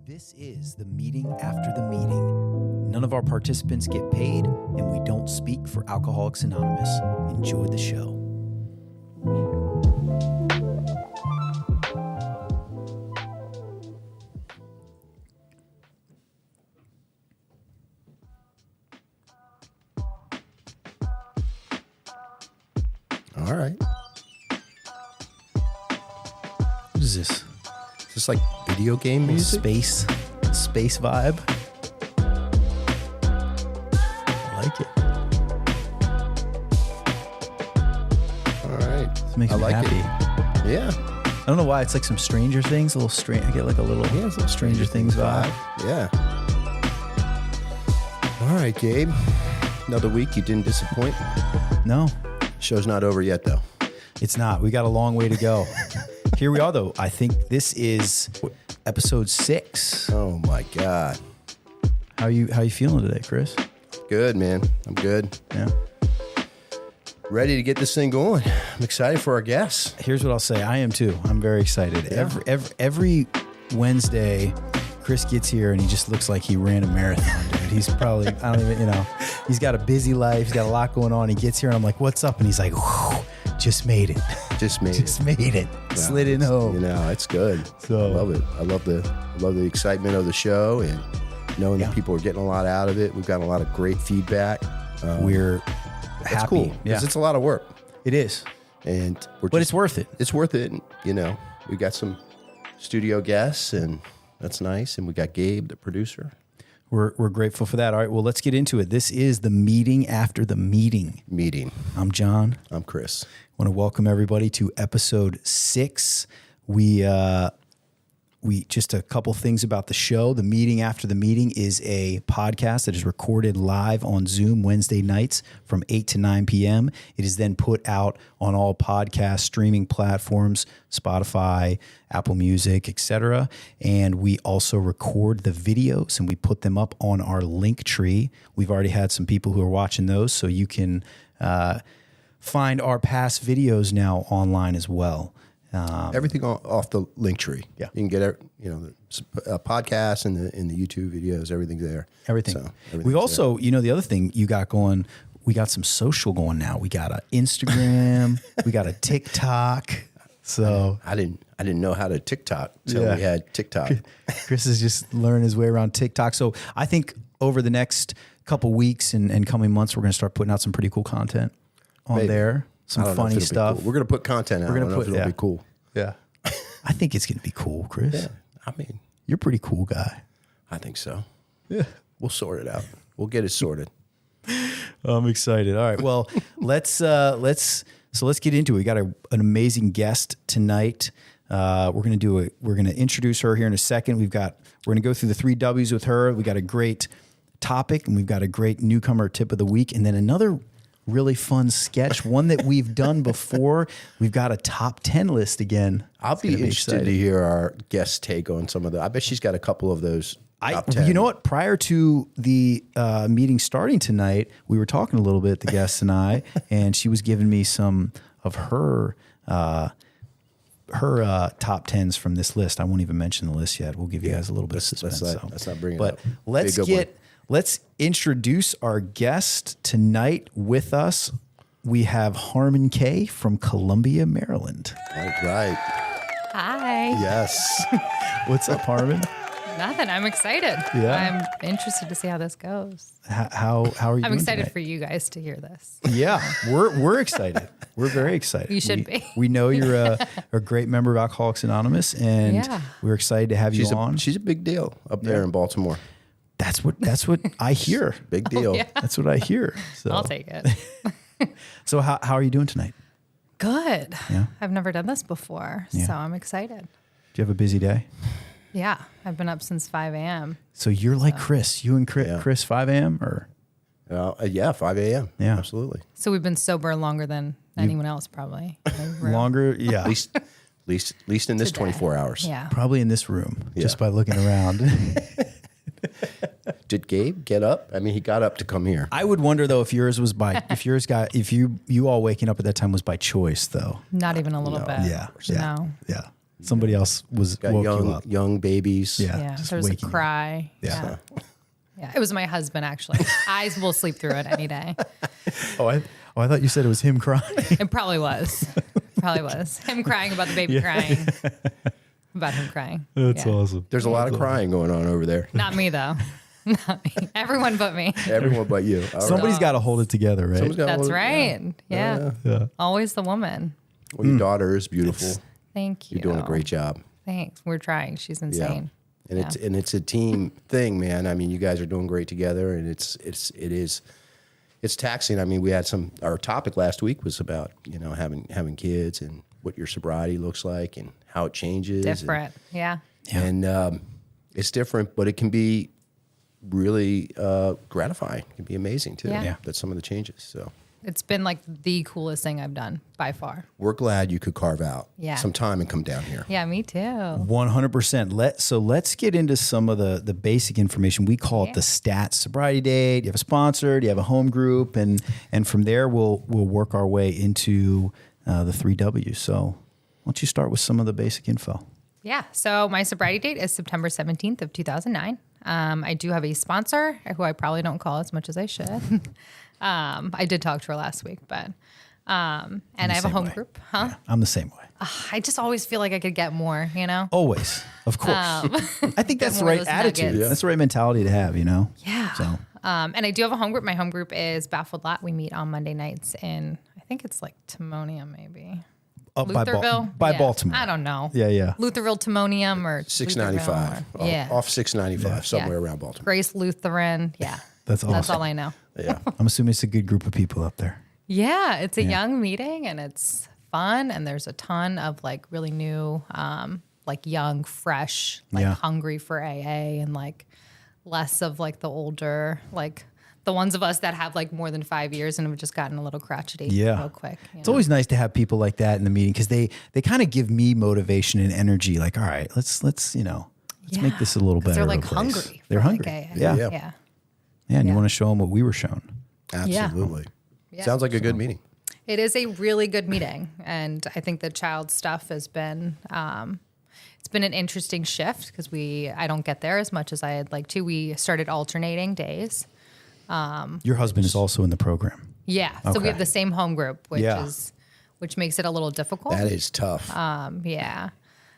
This is the meeting after the meeting. None of our participants get paid, and we don't speak for Alcoholics Anonymous. Enjoy the show. All right. What is this? Is this like video game music? Space vibe. I like it. All right. This makes I me like happy. it. Yeah. I don't know why. It's like some Stranger Things. A little strange. I get like a little Stranger Things vibe. Yeah. All right, Gabe. Another week. You didn't disappoint. No, Show's not over yet, though. it's not. We got a long way to go. Here we are, though. I think this is episode 6. Oh my God. How you feeling today, Chris? Good, man. I'm good. Yeah. Ready to get this thing going. I'm excited for our guests. Here's what I'll say. I am too. I'm very excited. Yeah. Every Wednesday, Chris gets here and he just looks like he ran a marathon, dude. He's probably, I don't even, he's got a busy life. He's got a lot going on. He gets here and I'm like, what's up? And he's like, whew, just made it. Just made it. No, Slid in home. It's good. So I love it. I love the excitement of the show and knowing that people are getting a lot out of it. We've got a lot of great feedback. We're It's happy. cool Yeah, because it's a lot of work. it is. And But it's worth it. It's worth it. We got some studio guests, and that's nice. And we got Gabe, the producer. We're grateful for that. All right, well, let's get into it. This is the meeting after the meeting. I'm John. I'm Chris. I want to welcome everybody to episode 6. We just a couple things about the show. The Meeting After the Meeting is a podcast that is recorded live on Zoom Wednesday nights from 8 to 9 p.m. It is then put out on all podcast streaming platforms, Spotify, Apple Music, etc. And we also record the videos and we put them up on our link tree. We've already had some people who are watching those, so you can find our past videos now online as well. Everything off the link tree. Yeah. You can get the podcast and the YouTube videos. Everything's there. Everything. So, We also, the other thing you got going, we got some social going now. We got an Instagram, we got a TikTok. So I didn't know how to TikTok until we had TikTok. Chris is just learning his way around TikTok. So I think over the next couple weeks and coming months, we're going to start putting out some pretty cool content on there. Some funny stuff. Cool. We're going to put content out. I don't know if it'll be cool. Yeah. I think it's going to be cool, Chris. Yeah. I mean, you're a pretty cool guy. I think so. Yeah. We'll sort it out. We'll get it sorted. I'm excited. All right. Well, let's get into it. We got an amazing guest tonight. We're going to introduce her here in a second. We're going to go through the 3 W's with her. We got a great topic and we've got a great newcomer tip of the week. And then another really fun sketch, one that we've done before. We've got a top 10 list again. I'll be interested to hear our guest take on some of the. I bet she's got a couple of those top 10. You know what? Prior to the meeting starting tonight, we were talking a little bit, the guests and I, and she was giving me some of her top 10s from this list. I won't even mention the list yet. We'll give you guys a little bit of suspense. Let's not bring it up. But let's introduce our guest tonight with us. We have Harman K from Columbia, Maryland. All right. Hi. Yes. What's up, Harman? Nothing. I'm excited. Yeah. I'm interested to see how this goes. How are you? I'm excited tonight? for you guys to hear this. Yeah, we're excited. We're very excited. You should be. We know you're a great member of Alcoholics Anonymous, and we're excited to have you on. She's a big deal up there in Baltimore. That's what I hear. Big deal. Yeah. That's what I hear. So. I'll take it. So how are you doing tonight? Good. Yeah. I've never done this before, so I'm excited. Do you have a busy day? Yeah. I've been up since 5 a.m. So you're like Chris. You and Chris 5 a.m. or? 5 a.m. Yeah. Absolutely. So we've been sober longer than anyone else, probably. Longer? Yeah. At least in this Today. 24 hours. Yeah. Probably in this room, just by looking around. Did Gabe get up? I mean, he got up to come here. I would wonder though if you all waking up at that time was by choice though. Not even a little bit. Yeah. No. Yeah. Somebody else was Got woke you up. young babies. Yeah, just there was a waking you up. cry. Yeah. Yeah, it was my husband actually. I will sleep through it any day. I thought you said it was him crying. It probably was. Probably was. Him crying about the baby crying. About him crying. That's Yeah. awesome. There's a lot of crying going on over there. Not me though. Not me. Everyone but me. Everyone but you. All right. Somebody's got to hold it together, right? Someone's gotta That's hold it- right. Yeah. Yeah. Always the woman. Well, your daughter is beautiful. Thank you. You're doing a great job. Thanks. We're trying. She's insane. And it's a team thing, man. I mean, you guys are doing great together, and it's taxing. I mean, we had our topic last week was about having kids and what your sobriety looks like and how it changes. Different. Yeah. And it's different, but it can be really gratifying. It can be amazing too. Yeah. That's some of the changes. So It's been like the coolest thing I've done by far. we're glad you could carve out Yeah. some time and come down here. Yeah, me too. 100%. Let's get into some of the basic information. We call it the stats sobriety date. You have a sponsor, you have a home group, and from there we'll work our way into the 3 W's. So why don't you start with some of the basic info? Yeah. So my sobriety date is September 17th of 2009. I do have a sponsor who I probably don't call as much as I should. I did talk to her last week, but and I have a home group. Huh? Yeah, I'm the same way. I just always feel like I could get more, you know? Always, of course. I think that's the more of right those attitude. nuggets. That's the right mentality to have, Yeah. So And I do have a home group. My home group is Baffled Lot. We meet on Monday nights in, I think it's like Timonium, maybe. up by Lutherville? by Yeah. Baltimore. I don't know. Yeah. Lutherville, Timonium, or 695. Lutherville, or- yeah. Off 695, somewhere around Baltimore. Grace Lutheran. Yeah. That's awesome. That's all I know. Yeah. I'm assuming it's a good group of people up there. Yeah, it's a young meeting and it's fun, and there's a ton of like really new, like young, fresh, like hungry for AA, and like less of like the older, like the ones of us that have like more than 5 years and have just gotten a little crotchety real quick. It's always nice to have people like that in the meeting because they kind of give me motivation and energy. Like, all right, let's make this a little better. They're of a like place. hungry. They're for, hungry. Like, AA. Yeah. Yeah. And you want to show them what we were shown. Absolutely. Yeah. Sounds like a good meeting. It is a really good meeting, and I think the child stuff has been it's been an interesting shift because I don't get there as much as I'd like to. We started alternating days. Your husband is also in the program. Yeah, so we have the same home group, which makes it a little difficult. That is tough. Yeah,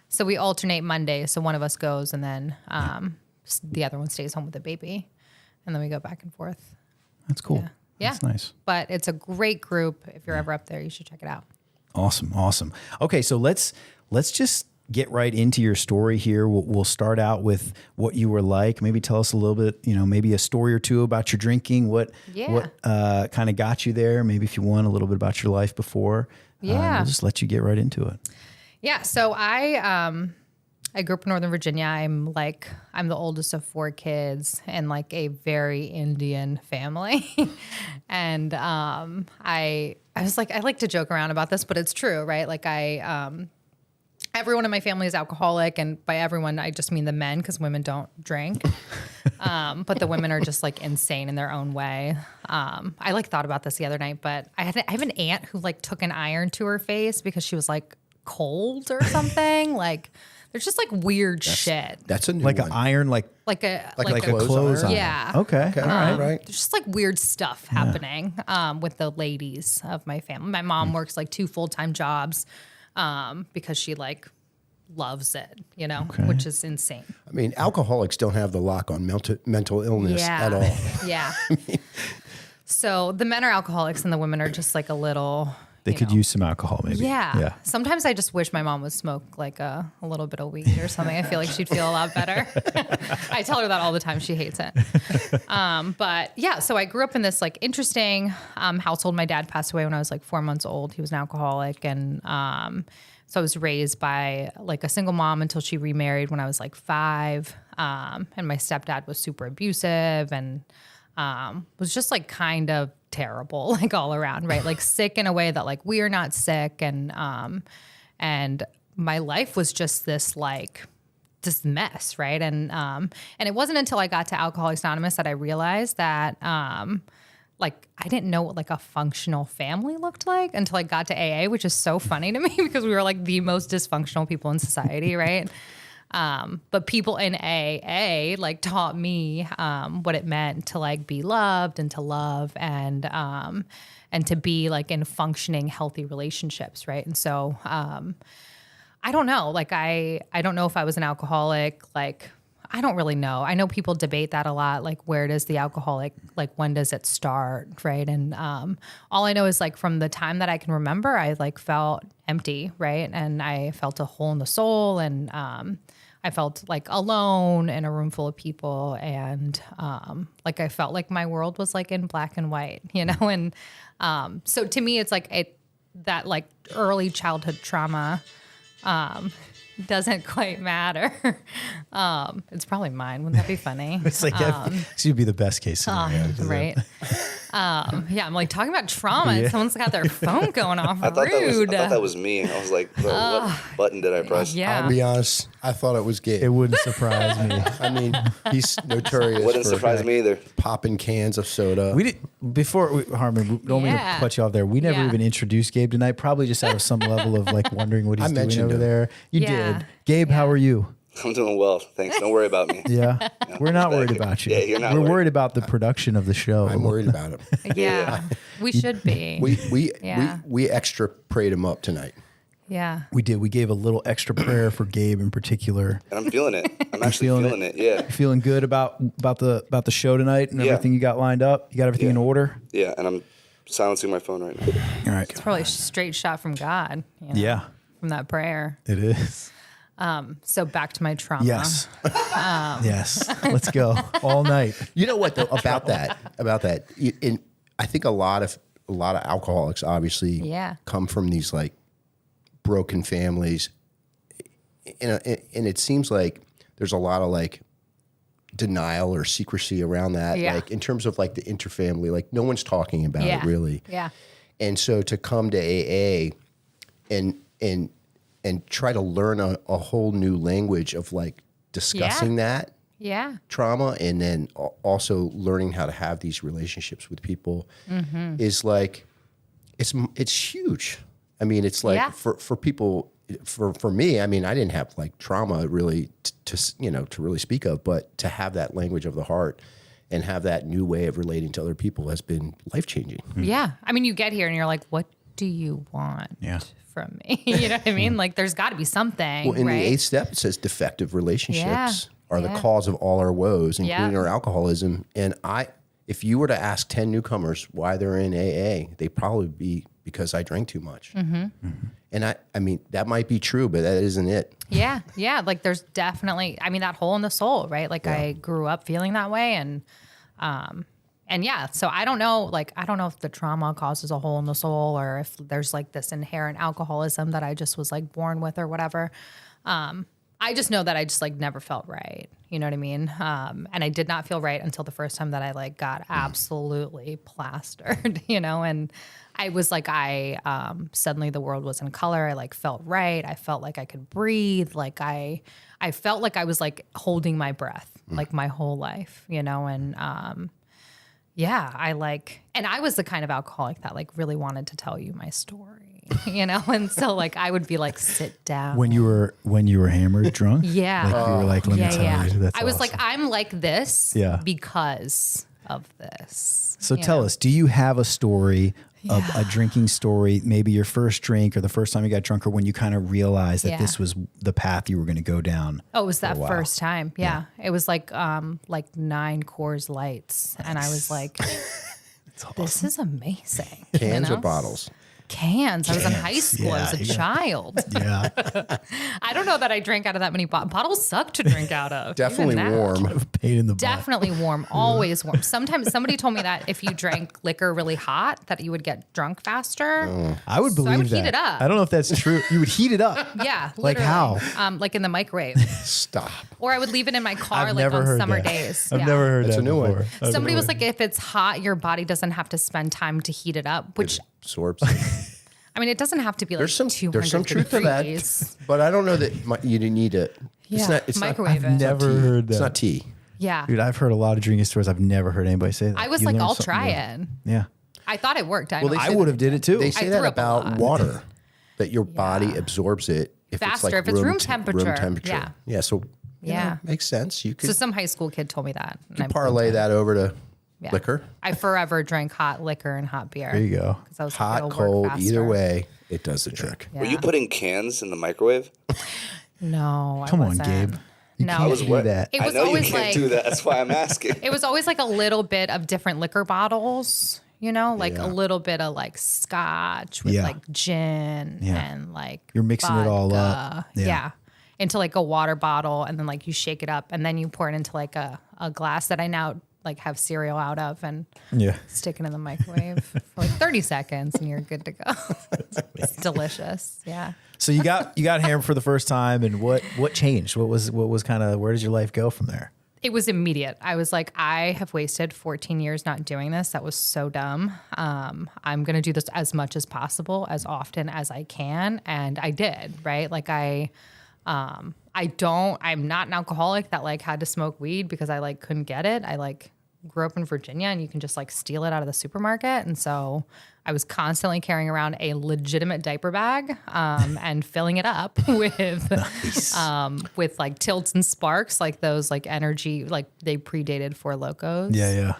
so we alternate Mondays. So one of us goes, and then the other one stays home with the baby, and then we go back and forth. That's cool. Yeah. That's nice. But it's a great group. If you're ever up there, you should check it out. Awesome. Okay, so let's just get right into your story here. We'll start out with what you were like. Maybe tell us a little bit, maybe a story or two about your drinking. What kind of got you there? Maybe if you want a little bit about your life before. We'll just let you get right into it. Yeah. So I grew up in Northern Virginia. I'm the oldest of 4 kids and like a very Indian family. And I was like, I like to joke around about this, but it's true, right? Like everyone in my family is alcoholic, and by everyone, I just mean the men, because women don't drink. But the women are just like insane in their own way. I like thought about this the other night, but I have an aunt who like took an iron to her face because she was like cold or something. Like there's just like weird shit. That's a new Like one. an iron, like Like a clothes iron. Yeah. Okay. Okay. All right. Right. There's just like weird stuff happening with the ladies of my family. My mom works like 2 full-time jobs because she like loves it, which is insane. I mean, alcoholics don't have the lock on mental illness at all. Yeah. So the men are alcoholics and the women are just like a little. They could use some alcohol, maybe. Yeah. Sometimes I just wish my mom would smoke like a little bit of weed or something. I feel like she'd feel a lot better. I tell her that all the time. She hates it. But yeah, so I grew up in this like interesting household. My dad passed away when I was like 4 months old. He was an alcoholic. And so I was raised by like a single mom until she remarried when I was like 5. And my stepdad was super abusive and was just like kind of terrible, like all around, right? Like sick in a way that like we are not sick. And my life was just this mess, right? And it wasn't until I got to Alcoholics Anonymous that I realized that like, I didn't know what like a functional family looked like until I got to AA, which is so funny to me because we were like the most dysfunctional people in society, right? But people in AA like taught me what it meant to like be loved and to love and to be like in functioning, healthy relationships, right? And so I don't know, like I don't know if I was an alcoholic, like I don't really know. I know people debate that a lot, like where does the alcoholic, like when does it start, right? And all I know is like from the time that I can remember, I like felt empty, right? And I felt a hole in the soul, and I felt like alone in a room full of people, and like I felt like my world was like in black and white, you know? And so to me, it's like that like early childhood trauma doesn't quite matter. It's probably mine. Wouldn't that be funny? It's like this would be the best case scenario, right? Yeah, I'm like talking about trauma, and someone's got their phone going off. I thought that was me. I was like, bro, what button did I press? Yeah, I'll be honest. I thought it was Gabe. It wouldn't surprise me. I mean, he's notorious. Wouldn't for, surprise like, me either. Popping cans of soda. We did Harman. We don't mean to Yeah. cut you off there. We never Yeah. even introduced Gabe tonight. Probably just out of some level of like wondering what he's doing mentioned over him. there. You Yeah. did, Gabe. How are you? I'm doing well. Thanks. Don't worry about me. Yeah, we're not worried Thank you. about you. Yeah, you're not We're worried. worried about the production of the show. I'm worried about him. yeah. We should be. We we extra prayed him up tonight. Yeah. We did. We gave a little extra prayer for Gabe in particular. And I'm feeling it. I'm actually feeling feeling it. Yeah. You feeling good about the show tonight and Yeah. everything you got lined up? You got everything in order? Yeah. And I'm silencing my phone right now. All right. It's probably a straight shot from God. You know, Yeah, From that prayer. it is. So back to my trauma. Yes. Yes. Let's go all night. You know what though about that? I think a lot of alcoholics obviously Yeah. come from these like broken families, and it seems like there's a lot of like denial or secrecy around that. Yeah. Like in terms of like the interfamily, like no one's talking about Yeah. it really. Yeah. And so to come to AA and try to learn a whole new language of like discussing that Yeah. trauma, and then also learning how to have these relationships with people is like it's huge. I mean, it's like Yeah. for people, for me, I mean, I didn't have like trauma really to really speak of, but to have that language of the heart and have that new way of relating to other people has been life-changing. Yeah. I mean, you get here and you're like, what do you want Yeah. from me? You know what I mean? Like, there's got to be something. Well, in right? the 8th step, it says defective relationships Yeah. are the cause of all our woes, including Yeah. our alcoholism. And if you were to ask 10 newcomers why they're in AA, they'd probably be because I drank too much. And I mean, that might be true, but that isn't it. Yeah. Yeah. Like, there's definitely, I mean, that hole in the soul, right? Like, I grew up feeling that way. And yeah, so I don't know if the trauma causes a hole in the soul or if there's like this inherent alcoholism that I just was like born with or whatever. I just know that I just like never felt right. You know what I mean? And I did not feel right until the first time that I like got absolutely plastered, you know, and I was like, suddenly the world was in color. I like felt right. I felt like I could breathe. Like I felt like I was like holding my breath like my whole life, you know? And, yeah, and I was the kind of alcoholic that like really wanted to tell you my story, you know? And so like, I would be like, sit down. When you were hammered drunk? Yeah. Like you were like, let me tell you. That's I was awesome. like, I'm like this Yeah. because of this. So you tell know? us, do you have a story of a drinking story, maybe your first drink or the first time you got drunk or when you kind of realized that this was the path you were going to go down? Oh, it was that first time. Yeah. It was like 9 Coors Lights. And I was like, this is amazing. Cans you or know? bottles? Cans. I was in high school. I was a child. Yeah. I don't know that I drank out of that many bottles. Bottles suck to drink out of. Definitely even now. warm. Pain in the butt. Definitely warm, always warm. Sometimes somebody told me that if you drank liquor really hot, that you would get drunk faster. I would believe I would that. heat it up. I don't know if that's true. You would heat it up. Yeah, Like literally. how? Like in the microwave, Stop. or I would leave it in my car I've like never on heard summer that. days. I've Yeah. never heard That's that a new one. before. Somebody was like, if it's hot, your body doesn't have to spend time to heat it up. Which Absorbs. I mean, it doesn't have to be like There's some 200 truth to that, degrees. but I don't know that you didn't need it. Yeah, It's not. microwave I've it. never heard that. It's not tea. Yeah. Dude, I've heard a lot of drinking stories. I've never heard anybody say that. I was You like, learn I'll something try new. it. Yeah. I thought it worked. I would have did it too. They say that threw up a about lot. water, that your body absorbs it if Faster, it's like if it's room Room temperature. temperature. Yeah. So Yeah. makes sense. You could So some high school kid told me that. And I parlay that over to liquor. I forever drank hot liquor and hot beer. There you go. 'Cause I was like, Hot, it'll work cold, faster. either way, it does the trick. Yeah. Were you putting cans in the microwave? No, Come I on, wasn't. Gabe. You No. can't I was do that. It I was know you always can't like do that. That's why I'm asking. it was always like a little bit of different liquor bottles, you know, like a little bit of like scotch with Yeah. like gin Yeah. and like You're mixing it all up. vodka. Yeah. Yeah. Into like a water bottle, and then like you shake it up, and then you pour it into like a glass that I now like have cereal out of and Yeah. stick it in the microwave for like 30 seconds and you're good to go. It's delicious. Yeah. So you got hammered for the first time, and what changed? What was kind of, where does your life go from there? It was immediate. I was like, I have wasted 14 years not doing this. That was so dumb. I'm going to do this as much as possible, as often as I can. And I did, right? Like I'm not an alcoholic that like had to smoke weed because I like couldn't get it. I like grew up in Virginia and you can just like steal it out of the supermarket. And so I was constantly carrying around a legitimate diaper bag and filling it up with like Tilts and Sparks, like those like energy, like they predated Four Locos. Yeah.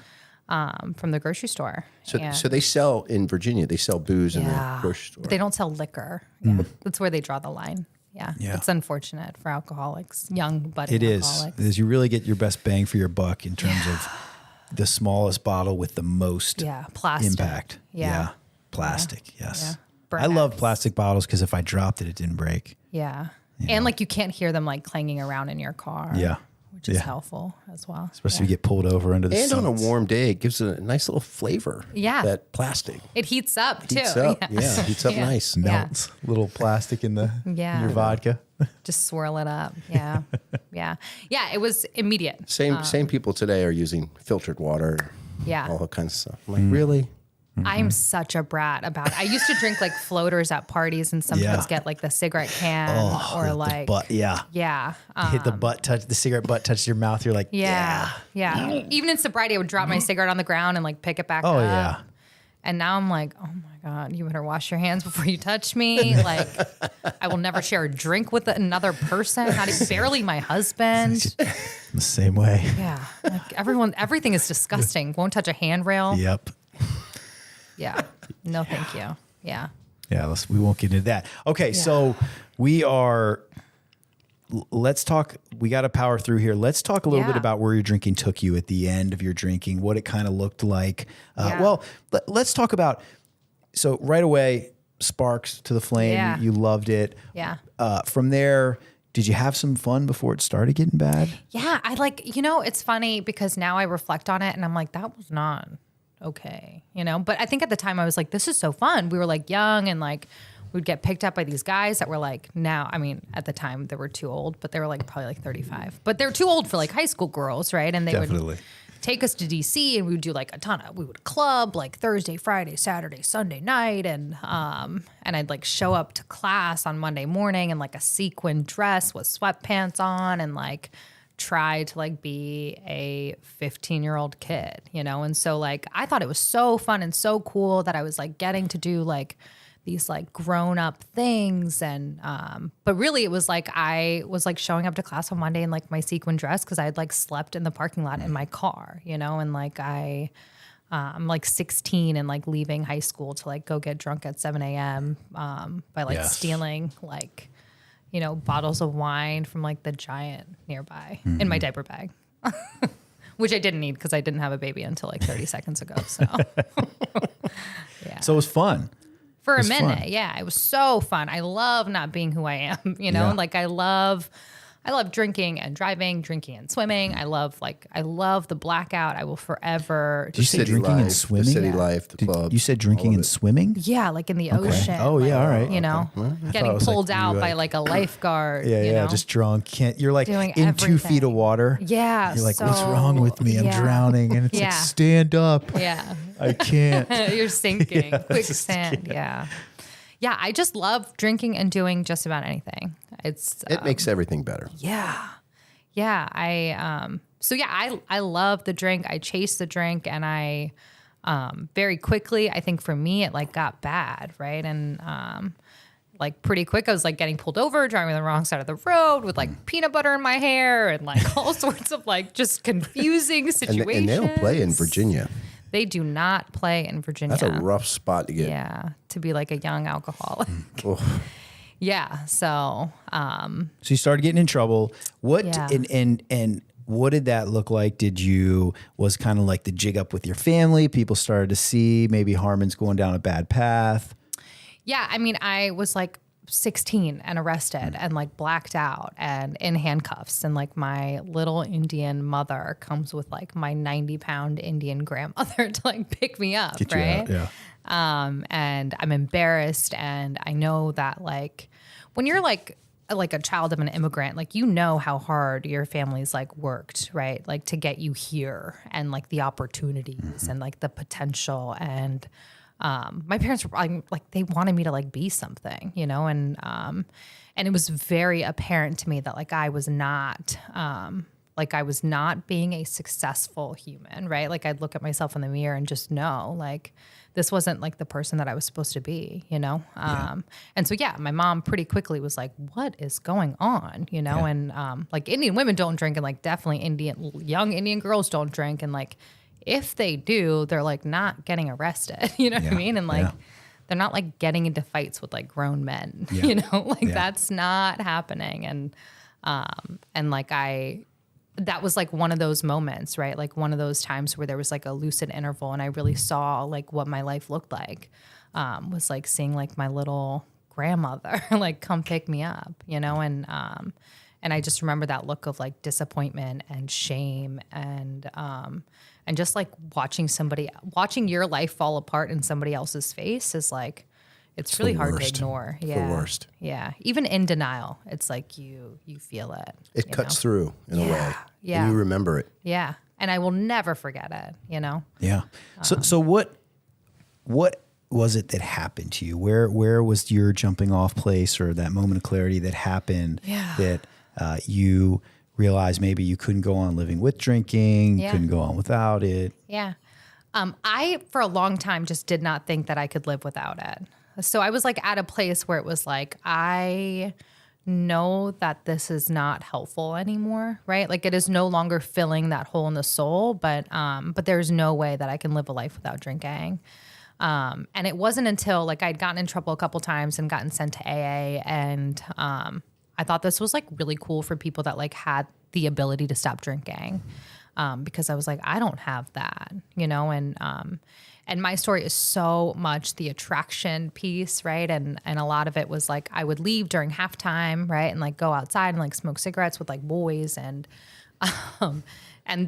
From the grocery store. So they sell in Virginia. They sell booze in the grocery store. But they don't sell liquor. Yeah. That's where they draw the line. Yeah. Yeah. It's unfortunate for alcoholics, young budding It is. alcoholics. It is. You really get your best bang for your buck in terms of the smallest bottle with the most Plastic. impact. Yeah. Plastic. Yes. Yeah. I love Burnouts. plastic bottles because if I dropped it, it didn't break. Yeah. And like you can't hear them like clanging around in your car. Yeah. Which is helpful as well. Especially if you get pulled over under the And sun. on a warm day, it gives it a nice little flavor. Yeah. That plastic It heats up too. heats up. Yeah, heats up Yeah. nice. melts. Little plastic in the in your vodka. Just swirl it up. Yeah. Yeah. It was immediate. Same people today are using filtered water. Yeah. All that kind of stuff. I'm like, really? I'm such a brat about it. I used to drink like floaters at parties and sometimes get like the cigarette can or like But yeah. hit the butt touch, the cigarette butt touches your mouth. You're like, Yeah. Even in sobriety, I would drop my cigarette on the ground and like pick it back Oh up. yeah. And now I'm like, oh my God, you better wash your hands before you touch me. Like, I will never share a drink with another person, not even barely my husband. The same way. Yeah. Like everything is disgusting. Won't touch a handrail. Yep. Yeah. No, thank you. Yeah. Yeah, we won't get into that. Okay, so let's talk. We got to power through here. Let's talk a little bit about where your drinking took you at the end of your drinking, what it kind of looked like. Well, let's talk about, so right away, Sparks to the Flame, Yeah. you loved it. Yeah. From there, did you have some fun before it started getting bad? Yeah. I like, it's funny because now I reflect on it and I'm like, that was not okay, but I think at the time I was like, this is so fun. We were like young and like we'd get picked up by these guys that were like at the time they were too old, but they were like probably like 35, but they're too old for like high school girls. Right. And they would take us to DC and we would do like we would club like Thursday, Friday, Saturday, Sunday night. And I'd like show up to class on Monday morning in like a sequin dress with sweatpants on and like try to like be a 15-year-old kid, And so like, I thought it was so fun and so cool that I was like getting to do like these like grown up things. And, but really it was like, I was like showing up to class on Monday in like my sequin dress. Cause I had like slept in the parking lot in my car, and like I'm like 16 and like leaving high school to like go get drunk at 7 a.m. By like stealing like, bottles of wine from like the Giant nearby in my diaper bag, which I didn't need because I didn't have a baby until like 30 seconds ago. So, So it was fun. For a minute, fun. yeah, it was so fun. I love not being who I am, like I love drinking and driving, drinking and swimming. I love the blackout. I will forever. Did you say drinking and swimming? The city life, the club. You said drinking and swimming? Yeah, like in the ocean. Oh, yeah, all right. Getting it was pulled like out you, by like- like a lifeguard. Yeah, just drunk. You're like Doing in 2 feet of everything. water. Yeah. You're like, what's wrong with me? I'm yeah. drowning. And it's like, stand up. Yeah. I can't. You're sinking. Quicksand. Yeah. Yeah. I just love drinking and doing just about anything. It makes everything better. Yeah. Yeah. I love the drink. I chased the drink, and I, very quickly, I think for me, it like got bad. Right. And, like pretty quick, I was like getting pulled over, driving on the wrong side of the road with like peanut butter in my hair and like all sorts of like just confusing situations. And they don't play in Virginia. They do not play in Virginia. That's a rough spot to get. Yeah, to be like a young alcoholic. Yeah, so. So you started getting in trouble. What and what did that look like? Was kind of like the jig up with your family? People started to see maybe Harman's going down a bad path. Yeah, I mean, I was like 16 and arrested and like blacked out and in handcuffs. And like my little Indian mother comes with like my 90-pound Indian grandmother to like pick me up, Get you right? out, yeah. And I'm embarrassed. And I know that like when you're like a child of an immigrant, like, you know how hard your family's like worked, right? Like to get you here and like the opportunities and like the potential. And my parents were like, they wanted me to like be something, you know? And it was very apparent to me that like I was not being a successful human, right? Like I'd look at myself in the mirror and just know like this wasn't like the person that I was supposed to be, you know? And so, yeah, my mom pretty quickly was like, what is going on? You know? And like Indian women don't drink, and like definitely young Indian girls don't drink. And like, if they do, they're like not getting arrested, you know what I mean? And like, they're not like getting into fights with like grown men, you know, like that's not happening. And like that was like one of those moments, right? Like one of those times where there was like a lucid interval, and I really saw like what my life looked like, was like seeing like my little grandmother like come pick me up, you know? And I just remember that look of like disappointment and shame and just like watching your life fall apart in somebody else's face is like, it's really hard to ignore. Yeah. The worst. Yeah. Even in denial, it's like you feel it. It cuts through in a way. Yeah. And you remember it. Yeah. And I will never forget it, you know? Yeah. So what was it that happened to you? Where was your jumping off place, or that moment of clarity that happened that you realized maybe you couldn't go on living with drinking, couldn't go on without it? Yeah. I, for a long time, just did not think that I could live without it. So I was like at a place where it was like, I know that this is not helpful anymore, right? Like it is no longer filling that hole in the soul, but there's no way that I can live a life without drinking. And it wasn't until like I'd gotten in trouble a couple times and gotten sent to AA, and I thought this was like really cool for people that like had the ability to stop drinking, because I was like, I don't have that, you know? And my story is so much the attraction piece, right? And a lot of it was like I would leave during halftime, right? And like go outside and like smoke cigarettes with like boys, and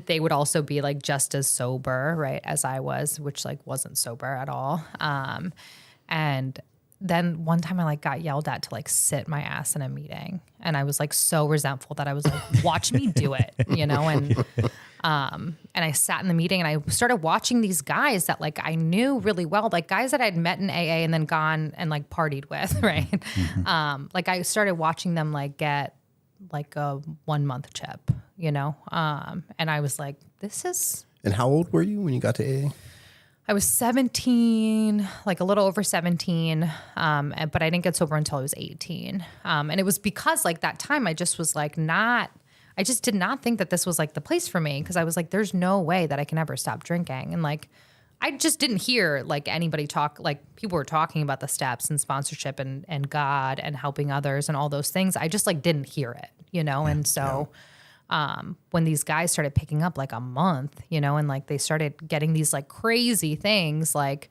they would also be like just as sober, right, as I was, which like wasn't sober at all. And then one time I like got yelled at to like sit my ass in a meeting, and I was like so resentful that I was like, watch me do it, you know? And I sat in the meeting and I started watching these guys that like I knew really well, like guys that I'd met in AA and then gone and like partied with, right? Mm-hmm. Like I started watching them like get like a 1 month chip, you know? And I was like, this is. And how old were you when you got to AA? I was 17, like a little over 17, but I didn't get sober until I was 18. And it was because like that time I just was like I just did not think that this was like the place for me, because I was like, there's no way that I can ever stop drinking. And like, I just didn't hear like anybody talk, like people were talking about the steps and sponsorship and God and helping others and all those things. I just like didn't hear it, you know? And so when these guys started picking up like a month, you know, and like they started getting these like crazy things like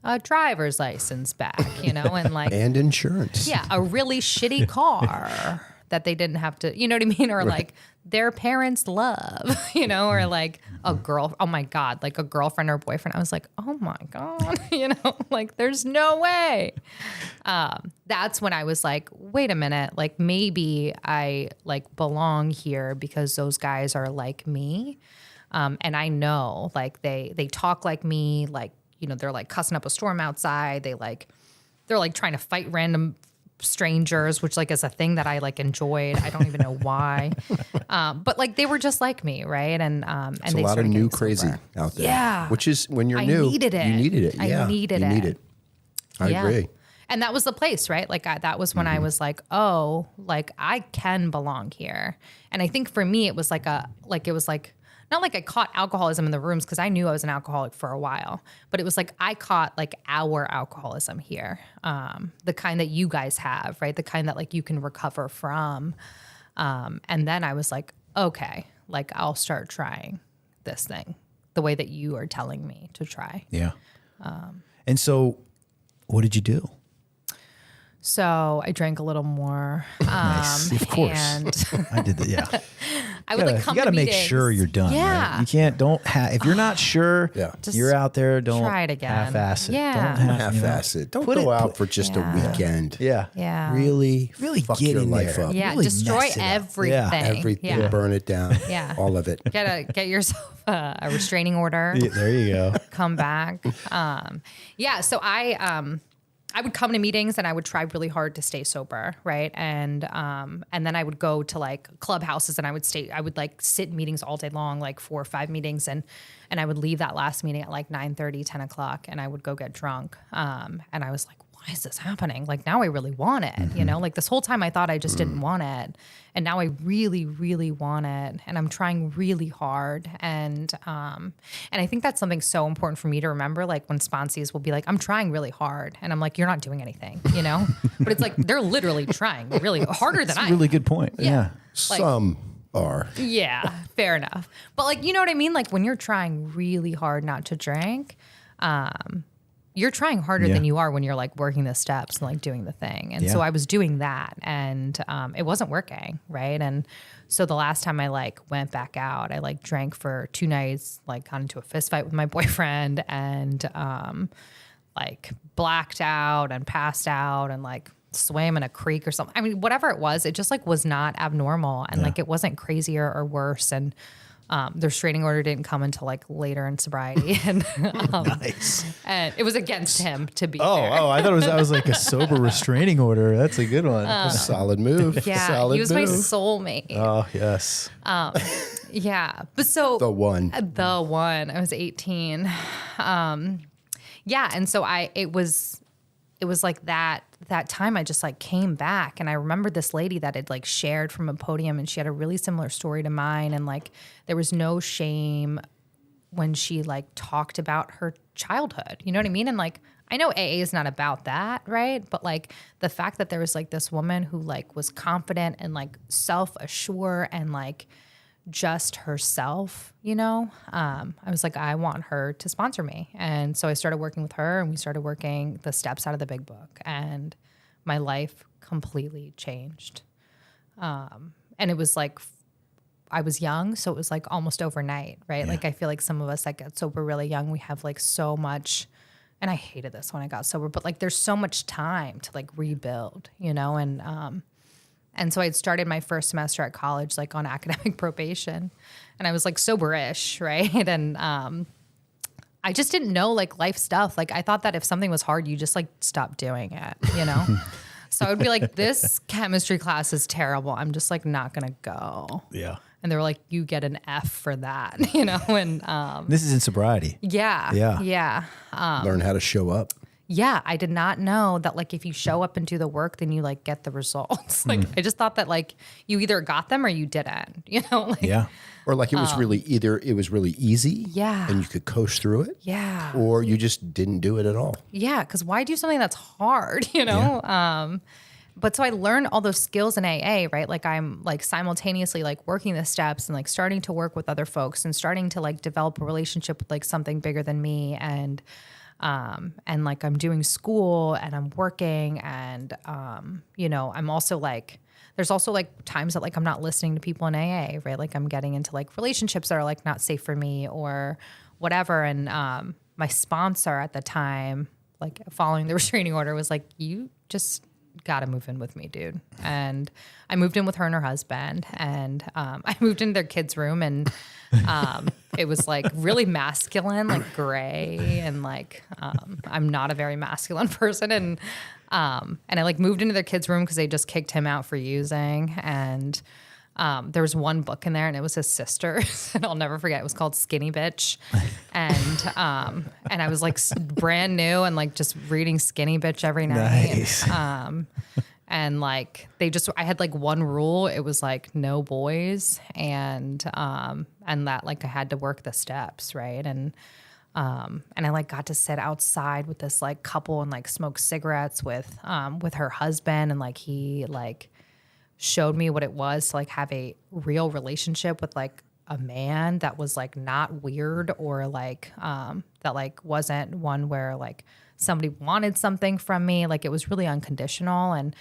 a driver's license back, you know, and like and insurance. Yeah, a really shitty car that they didn't have to, you know what I mean? Or like their parents' love, you know, or like a girl, oh my God, like a girlfriend or boyfriend. I was like, oh my God, you know, like there's no way. That's when I was like, wait a minute, like maybe I like belong here because those guys are like me. And I know like they talk like me, like, you know, they're like cussing up a storm outside. They're like trying to fight random strangers, which like is a thing that I like enjoyed. I don't even know why. But like they were just like me, right? And It's they a lot of started new getting crazy sober. out there. Yeah. Which is when you're I new, needed it. you needed it. I Yeah, needed you it. need it. I agree. And that was the place, right? Like that was when I was like, oh, like I can belong here. And I think for me, it was like not like I caught alcoholism in the rooms because I knew I was an alcoholic for a while, but it was like I caught like our alcoholism here, the kind that you guys have, right? The kind that like you can recover from. And then I was like, okay, like I'll start trying this thing the way that you are telling me to try. Yeah. And so what did you do? So I drank a little more. Nice. Of course. And I did that. Yeah. I would like come You got to to make meetings. sure you're done. Yeah. Right? You can't, if you're not sure, Yeah. Just you're out there, don't try it again. half-ass it. Yeah. Don't Half-ass it. Don't Put go it- out for just a weekend. Yeah. Yeah. Really fuck get your in life there. up. Yeah. Really Destroy mess it up. everything. Yeah. Everything. Yeah. Burn it down. Yeah. All of it. Get yourself a restraining order. Yeah, there you go. Come back. So I would come to meetings and I would try really hard to stay sober, right? And then I would go to like clubhouses and I would like sit in meetings all day long, like 4 or 5 meetings, and I would leave that last meeting at like 9:30, 10 o'clock, and I would go get drunk. And I was like, why is this happening? Like now I really want it, you know? Like this whole time I thought I just didn't want it, and now I really, really want it, and I'm trying really hard. And I think that's something so important for me to remember. Like when sponsees will be like, I'm trying really hard, and I'm like, you're not doing anything, you know? But it's like they're literally trying really harder than I am. Really good point. Yeah. Some are. Yeah, fair enough. But like, you know what I mean? Like when you're trying really hard not to drink, you're trying harder Yeah. than you are when you're like working the steps and like doing the thing. And so Yeah. I was doing that, and it wasn't working, right? And so the last time I like went back out, I like drank for 2 nights, like got into a fist fight with my boyfriend, and like blacked out and passed out and like swam in a creek or something. I mean, whatever it was, it just like was not abnormal, and like it wasn't crazier or worse. And the restraining order didn't come until like later in sobriety, and Nice. and it was against him to be Oh, fair. I thought I was like a sober restraining order. That's a good one. Solid move. Yeah, Solid he was move. my soulmate. Oh, yes. Yeah, but so The one. the one. I was 18. And so it was like that time I just like came back, and I remembered this lady that had like shared from a podium, and she had a really similar story to mine, and like there was no shame when she like talked about her childhood. You know what I mean? And like I know AA is not about that, right? But like the fact that there was like this woman who like was confident and like self-assured and like just herself, you know, I was like, I want her to sponsor me. And so I started working with her, and we started working the steps out of the big book, and my life completely changed. And it was like, I was young, so it was like almost overnight, right? Yeah. Like I feel like some of us that get sober really young, we have like so much, and I hated this when I got sober, but like there's so much time to like rebuild, you know? And so I had started my first semester at college, like on academic probation, and I was like sober-ish, right? And I just didn't know like life stuff. Like I thought that if something was hard, you just like stop doing it, you know? So I would be like, this chemistry class is terrible. I'm just like not gonna go. Yeah. And they were like, you get an F for that, you know? And This is in sobriety. yeah. Learn how to show up. Yeah, I did not know that like if you show up and do the work, then you like get the results. Like I just thought that like you either got them or you didn't, you know? Like, Yeah. Or like it was really really easy. Yeah. And you could coast through it. Yeah. Or you just didn't do it at all. Yeah, because why do something that's hard, you know? But so I learned all those skills in AA, right? Like I'm like simultaneously like working the steps and like starting to work with other folks and starting to like develop a relationship with like something bigger than me, and like I'm doing school and I'm working, and you know, I'm also like there's also like times that like I'm not listening to people in AA, right? Like I'm getting into like relationships that are like not safe for me or whatever. And my sponsor at the time, like following the restraining order, was like, you just gotta move in with me, dude. And I moved in with her and her husband, and I moved into their kids' room, and it was like really masculine, like gray, and like I'm not a very masculine person, and I like moved into their kids' room because they just kicked him out for using, and there was one book in there, and it was his sister's, and I'll never forget. It was called Skinny Bitch, and I was like brand new and like just reading Skinny Bitch every night. Nice. And like I had like one rule. It was like no boys, and that like I had to work the steps, right? And I like got to sit outside with this like couple and like smoke cigarettes with her husband, and like he like showed me what it was to like have a real relationship with like a man that was like not weird, or like that like wasn't one where like somebody wanted something from me. Like it was really unconditional, and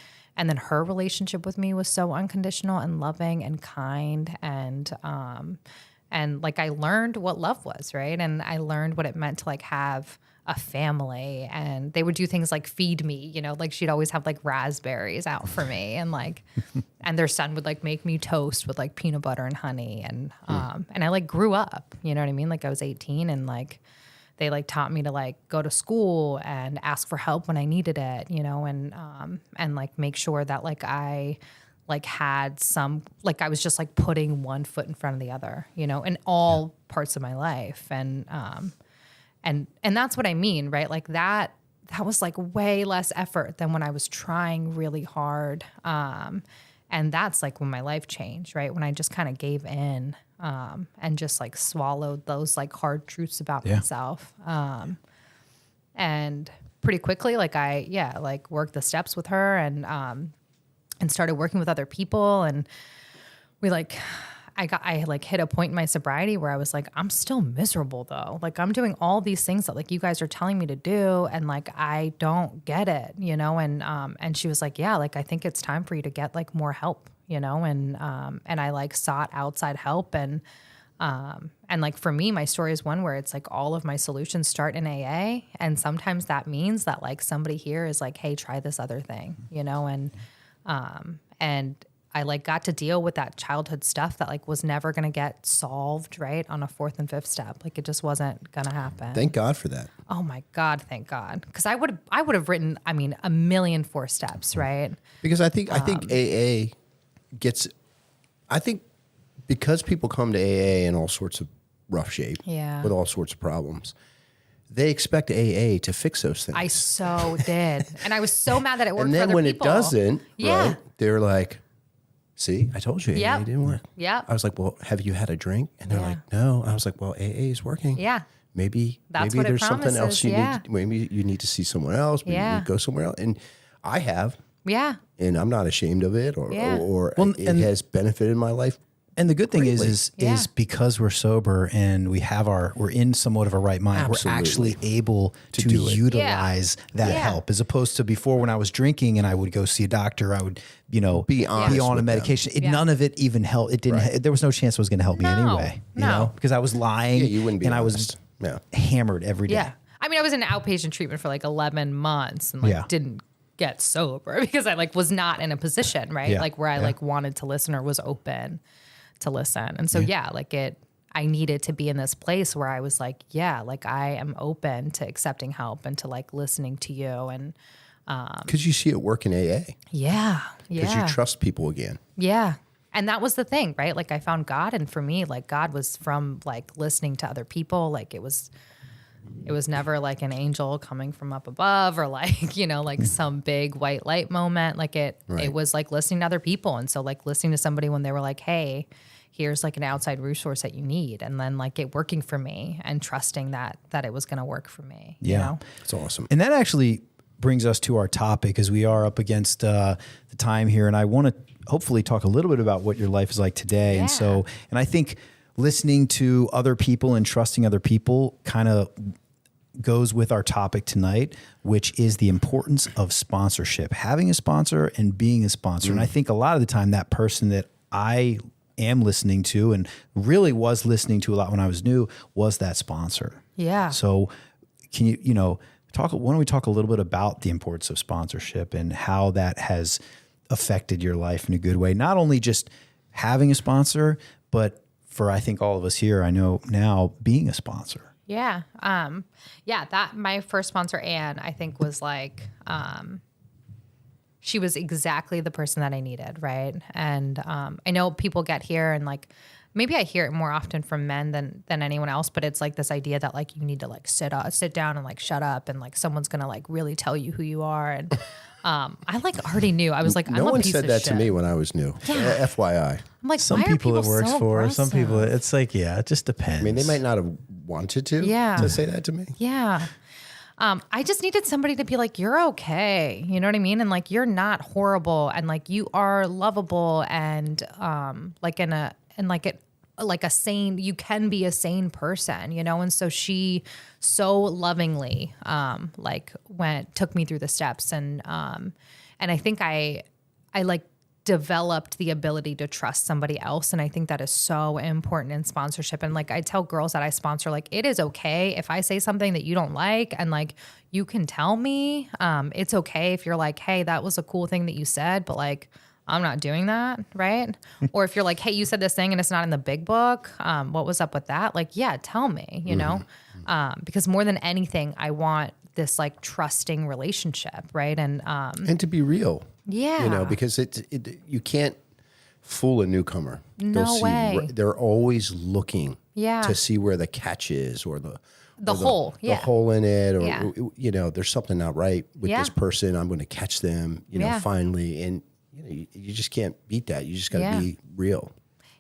then her relationship with me was so unconditional and loving and kind, and like I learned what love was, right? And I learned what it meant to like have a family, and they would do things like feed me, you know, like she'd always have like raspberries out for me, and like, and their son would like make me toast with like peanut butter and honey. And I like grew up, you know what I mean? Like I was 18, and like, they like taught me to like go to school and ask for help when I needed it, you know, and like make sure that like I like had some, like I was just like putting one foot in front of the other, you know, in all parts of my life. And that's what I mean, right? Like that was like way less effort than when I was trying really hard. And that's like when my life changed, right? When I just kind of gave in, and just like swallowed those like hard truths about myself. And pretty quickly, like I like worked the steps with her, and started working with other people. And we like, I like hit a point in my sobriety where I was like, I'm still miserable though. Like I'm doing all these things that like you guys are telling me to do, and like I don't get it, you know? And she was like, yeah, like I think it's time for you to get like more help, you know? And I like sought outside help, and like for me, my story is one where it's like all of my solutions start in AA, and sometimes that means that like somebody here is like, hey, try this other thing, you know? And I like got to deal with that childhood stuff that like was never going to get solved, right? On a fourth and fifth step. Like it just wasn't going to happen. Thank God for that. Oh my God. Thank God. Cause I would have written, I mean, a million 4 steps, right? Because I think AA gets, I think because people come to AA in all sorts of rough shape, with all sorts of problems, they expect AA to fix those things. I so did. And I was so mad that it worked and for then other when people. it doesn't, right, they're like, see, I told you AA didn't work. Yeah. I was like, well, have you had a drink? And they're like, no. I was like, well, AA is working. Yeah. Maybe That's what it there's something else promises, you need. Maybe you need to see someone else. Maybe you need to go somewhere else. And I have. Yeah. And I'm not ashamed of it, or Well, it has benefited my life. And the good thing greatly. is because we're sober and we're in somewhat of a right mind, Absolutely. we're actually able to do it. utilize that help, as opposed to before when I was drinking and I would go see a doctor, I would, you know, be honest on a with medication. None of it even helped. It didn't. There was no chance it was going to help me anyway. You know, because I was lying. Yeah, you wouldn't be and honest. I was hammered every day. Yeah. I mean, I was in outpatient treatment for like 11 months and like didn't get sober because I like was not in a position, right? Like where I like wanted to listen or was open to listen. And so, I needed to be in this place where I was like, like I am open to accepting help and to like listening to you. And, because you see it work in AA. Yeah. Because you trust people again. Yeah. And that was the thing, right? Like I found God, and for me, like God was from like listening to other people. Like it was never like an angel coming from up above or like, you know, like some big white light moment. Like it was like listening to other people. And so like listening to somebody when they were like, hey, here's like an outside resource that you need. And then like it working for me and trusting that it was going to work for me. Yeah. You know? It's awesome. And that actually brings us to our topic, as we are up against the time here. And I want to hopefully talk a little bit about what your life is like today. Yeah. And I think listening to other people and trusting other people kind of goes with our topic tonight, which is the importance of sponsorship, having a sponsor and being a sponsor. And I think a lot of the time that person that I am listening to and really was listening to a lot when I was new was that sponsor. Yeah. So can you Why don't we talk a little bit about the importance of sponsorship and how that has affected your life in a good way? Not only just having a sponsor, but for, I think all of us here, I know now, being a sponsor. Yeah. That my first sponsor, Anne, I think was like, she was exactly the person that I needed. Right. And, I know people get here and like, maybe I hear it more often from men than anyone else, but it's like this idea that like, you need to like sit down and like, shut up. And like, someone's going to like really tell you who you are. And, I like already knew. I was like, no I'm a one piece said of that shit. to me when I was new. Yeah. FYI. I'm like, Some why are people it works so for, some aggressive? people it's like, it just depends. I mean, they might not have wanted to say that to me. Yeah. I just needed somebody to be like, you're okay. You know what I mean? And like, you're not horrible. And like, you are lovable. And, you can be a sane person, you know? And so she so lovingly, took me through the steps. And I think I like developed the ability to trust somebody else. And I think that is so important in sponsorship. And like, I tell girls that I sponsor, like, it is okay if I say something that you don't like, and like, you can tell me. It's okay if you're like, hey, that was a cool thing that you said, but like, I'm not doing that, right? Or if you're like, hey, you said this thing and it's not in the big book, what was up with that? Like, yeah, tell me, you know? Because more than anything, I want this like trusting relationship, right? And to be real. Yeah. You know, because you can't fool a newcomer. No way. They're always looking Yeah. to see where the catch is or the hole. the hole in it, or, Yeah. you know, there's something not right with Yeah. this person. I'm going to catch them, you know, Yeah. finally. And you know, you just can't beat that. You just got to Yeah. be real.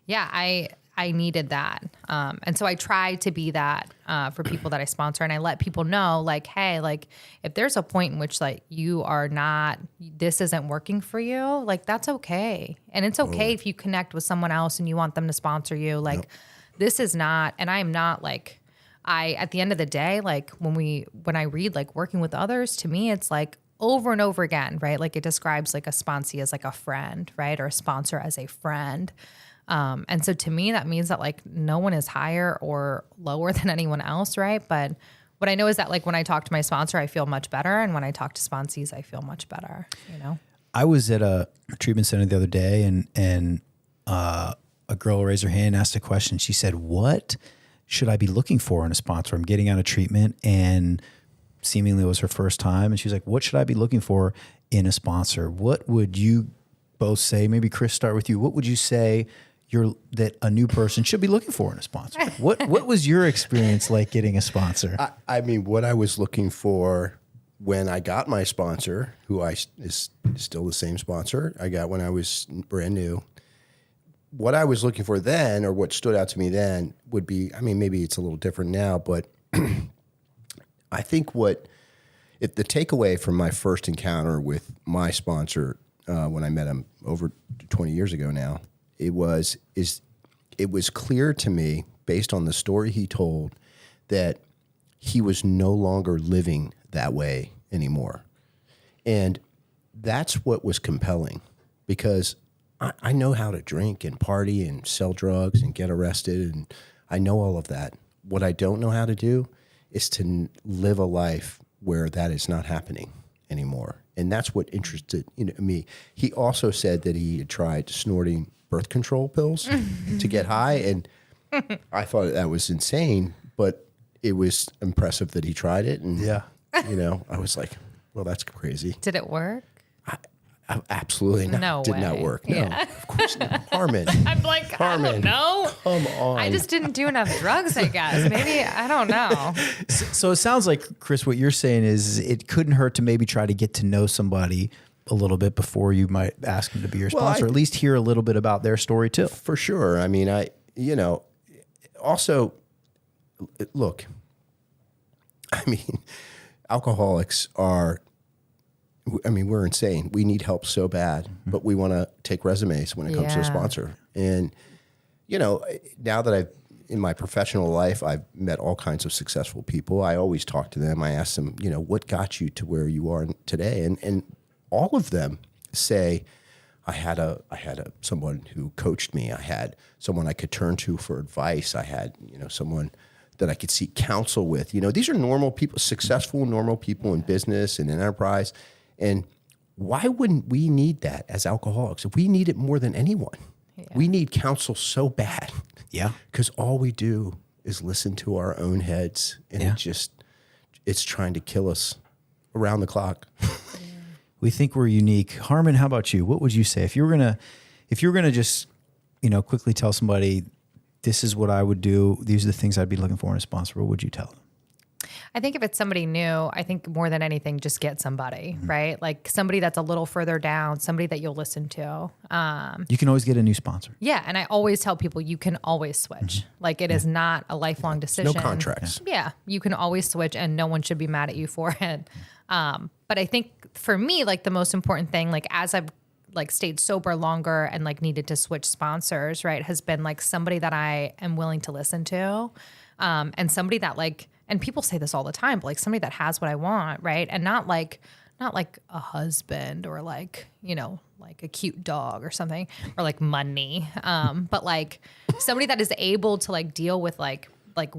Yeah, I needed that. And so I try to be that for people that I sponsor. And I let people know, like, hey, like, if there's a point in which, like, you are not, this isn't working for you, like, that's okay. And it's okay if you connect with someone else and you want them to sponsor you. Like, this is not, and I am not, like, at the end of the day, like, when I read, like, working with others, to me, it's like, over and over again, right? Like, it describes like a sponsee as like a friend, right? Or a sponsor as a friend. And so to me, that means that like no one is higher or lower than anyone else, right? But what I know is that like when I talk to my sponsor, I feel much better. And when I talk to sponsees, I feel much better, you know? I was at a treatment center the other day and a girl raised her hand and asked a question. She said, what should I be looking for in a sponsor? I'm getting out of treatment, and seemingly it was her first time. And she's like, what should I be looking for in a sponsor? What would you both say? Maybe Chris, start with you. What would you say that a new person should be looking for in a sponsor? What was your experience like getting a sponsor? I mean, what I was looking for when I got my sponsor, who is still the same sponsor I got when I was brand new, what I was looking for then, or what stood out to me then, would be, I mean, maybe it's a little different now, but I think if the takeaway from my first encounter with my sponsor when I met him over 20 years ago now, it was clear to me, based on the story he told, that he was no longer living that way anymore. And that's what was compelling, because I know how to drink and party and sell drugs and get arrested, and I know all of that. What I don't know how to do is to live a life where that is not happening anymore. And that's what interested me. He also said that he had tried snorting birth control pills to get high, and I thought that was insane, but it was impressive that he tried it. And, you know, I was like, well, that's crazy. Did it work? Absolutely not. No Did way. not work. Yeah. No, of course not. Harman. I'm like, Harman. I don't know. Come on. I just didn't do enough drugs, I guess. Maybe, I don't know. So it sounds like, Chris, what you're saying is it couldn't hurt to maybe try to get to know somebody a little bit before you might ask them to be your sponsor, at least hear a little bit about their story too. For sure. I mean, also, look, I mean, alcoholics we're insane. We need help so bad, but we want to take resumes when it comes to a sponsor. And, you know, now that in my professional life, I've met all kinds of successful people. I always talk to them. I ask them, you know, what got you to where you are today? And all of them say, I had someone who coached me. I had someone I could turn to for advice. I had, you know, someone that I could seek counsel with. You know, these are normal people, successful, normal people in business and in enterprise. And why wouldn't we need that as alcoholics? We need it more than anyone. Yeah. We need counsel so bad. Yeah. Because all we do is listen to our own heads, and it's trying to kill us around the clock. We think we're unique. Harman, how about you? What would you say if you were gonna just, quickly tell somebody, this is what I would do, these are the things I'd be looking for in a sponsor, what would you tell them? I think if it's somebody new, I think more than anything, just get somebody, right? Like somebody that's a little further down, somebody that you'll listen to. You can always get a new sponsor. Yeah. And I always tell people you can always switch. Like it is not a lifelong decision. No contracts. Yeah. You can always switch and no one should be mad at you for it. But I think for me, like the most important thing, like as I've like stayed sober longer and like needed to switch sponsors, right, has been like somebody that I am willing to listen to. And somebody that like, and people say this all the time, but like somebody that has what I want, right? And not like a husband or like, like a cute dog or something or like money. But like somebody that is able to like deal with like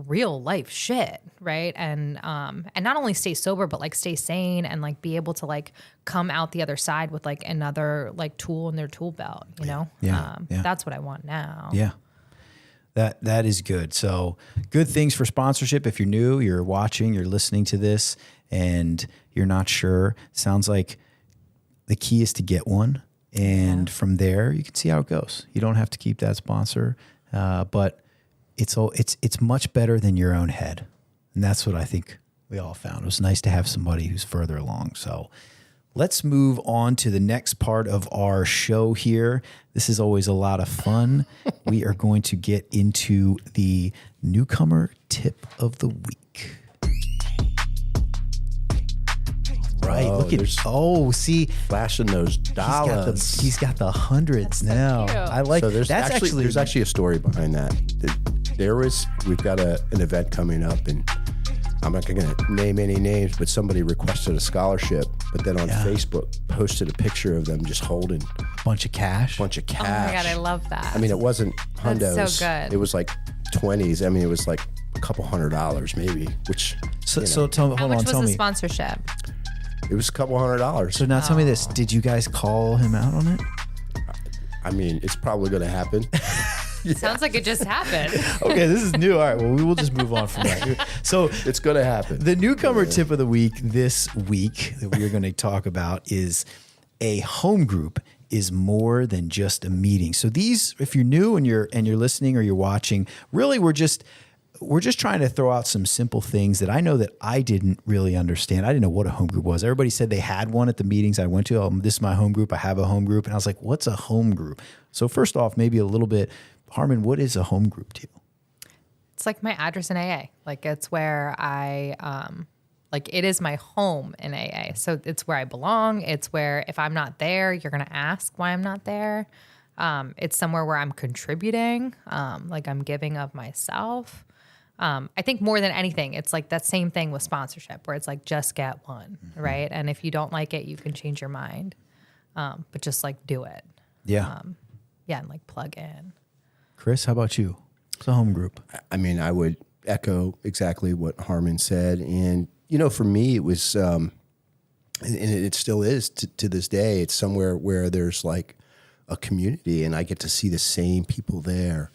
real life shit, right? And not only stay sober, but like stay sane and like be able to like come out the other side with like another like tool in their tool belt, Yeah. That's what I want now. Yeah. That is good. So good things for sponsorship. If you're new, you're watching, you're listening to this and you're not sure, sounds like the key is to get one. And from there you can see how it goes. You don't have to keep that sponsor. But it's much better than your own head. And that's what I think we all found. It was nice to have somebody who's further along. So let's move on to the next part of our show here. This is always a lot of fun. We are going to get into the newcomer tip of the week. Right. Look at see, flashing those dollars. He's got the hundreds now. Cute. I like So there's actually a story behind that. We've got an event coming up, and I'm not going to name any names, but somebody requested a scholarship, but then on Facebook posted a picture of them just holding a bunch of cash. Oh my God, I love that. I mean, it wasn't hundos. That's so good. It was like 20s. I mean, it was like a couple $100 maybe, which. So tell me, How much was the sponsorship? It was a couple $100. So now tell me this. Did you guys call him out on it? I mean, it's probably going to happen. Sounds like it just happened. Okay, this is new. All right, well, we will just move on from that. So it's going to happen. The newcomer tip of the week this week that we are going to talk about is a home group is more than just a meeting. So these, if you're new and you're listening or you're watching, really we're just trying to throw out some simple things that I know that I didn't really understand. I didn't know what a home group was. Everybody said they had one at the meetings I went to. Oh, this is my home group. I have a home group. And I was like, what's a home group? So first off, maybe a little bit, Harman, what is a home group to you? It's like my address in AA. Like it's where it is my home in AA. So it's where I belong. It's where if I'm not there, you're going to ask why I'm not there. It's somewhere where I'm contributing, like I'm giving of myself. I think more than anything, it's like that same thing with sponsorship where it's like, just get one, right? And if you don't like it, you can change your mind. But just like do it. Yeah. And like plug in. Chris, how about you? It's a home group. I mean, I would echo exactly what Harman said. And, for me, it was, and it still is to this day, it's somewhere where there's like a community and I get to see the same people there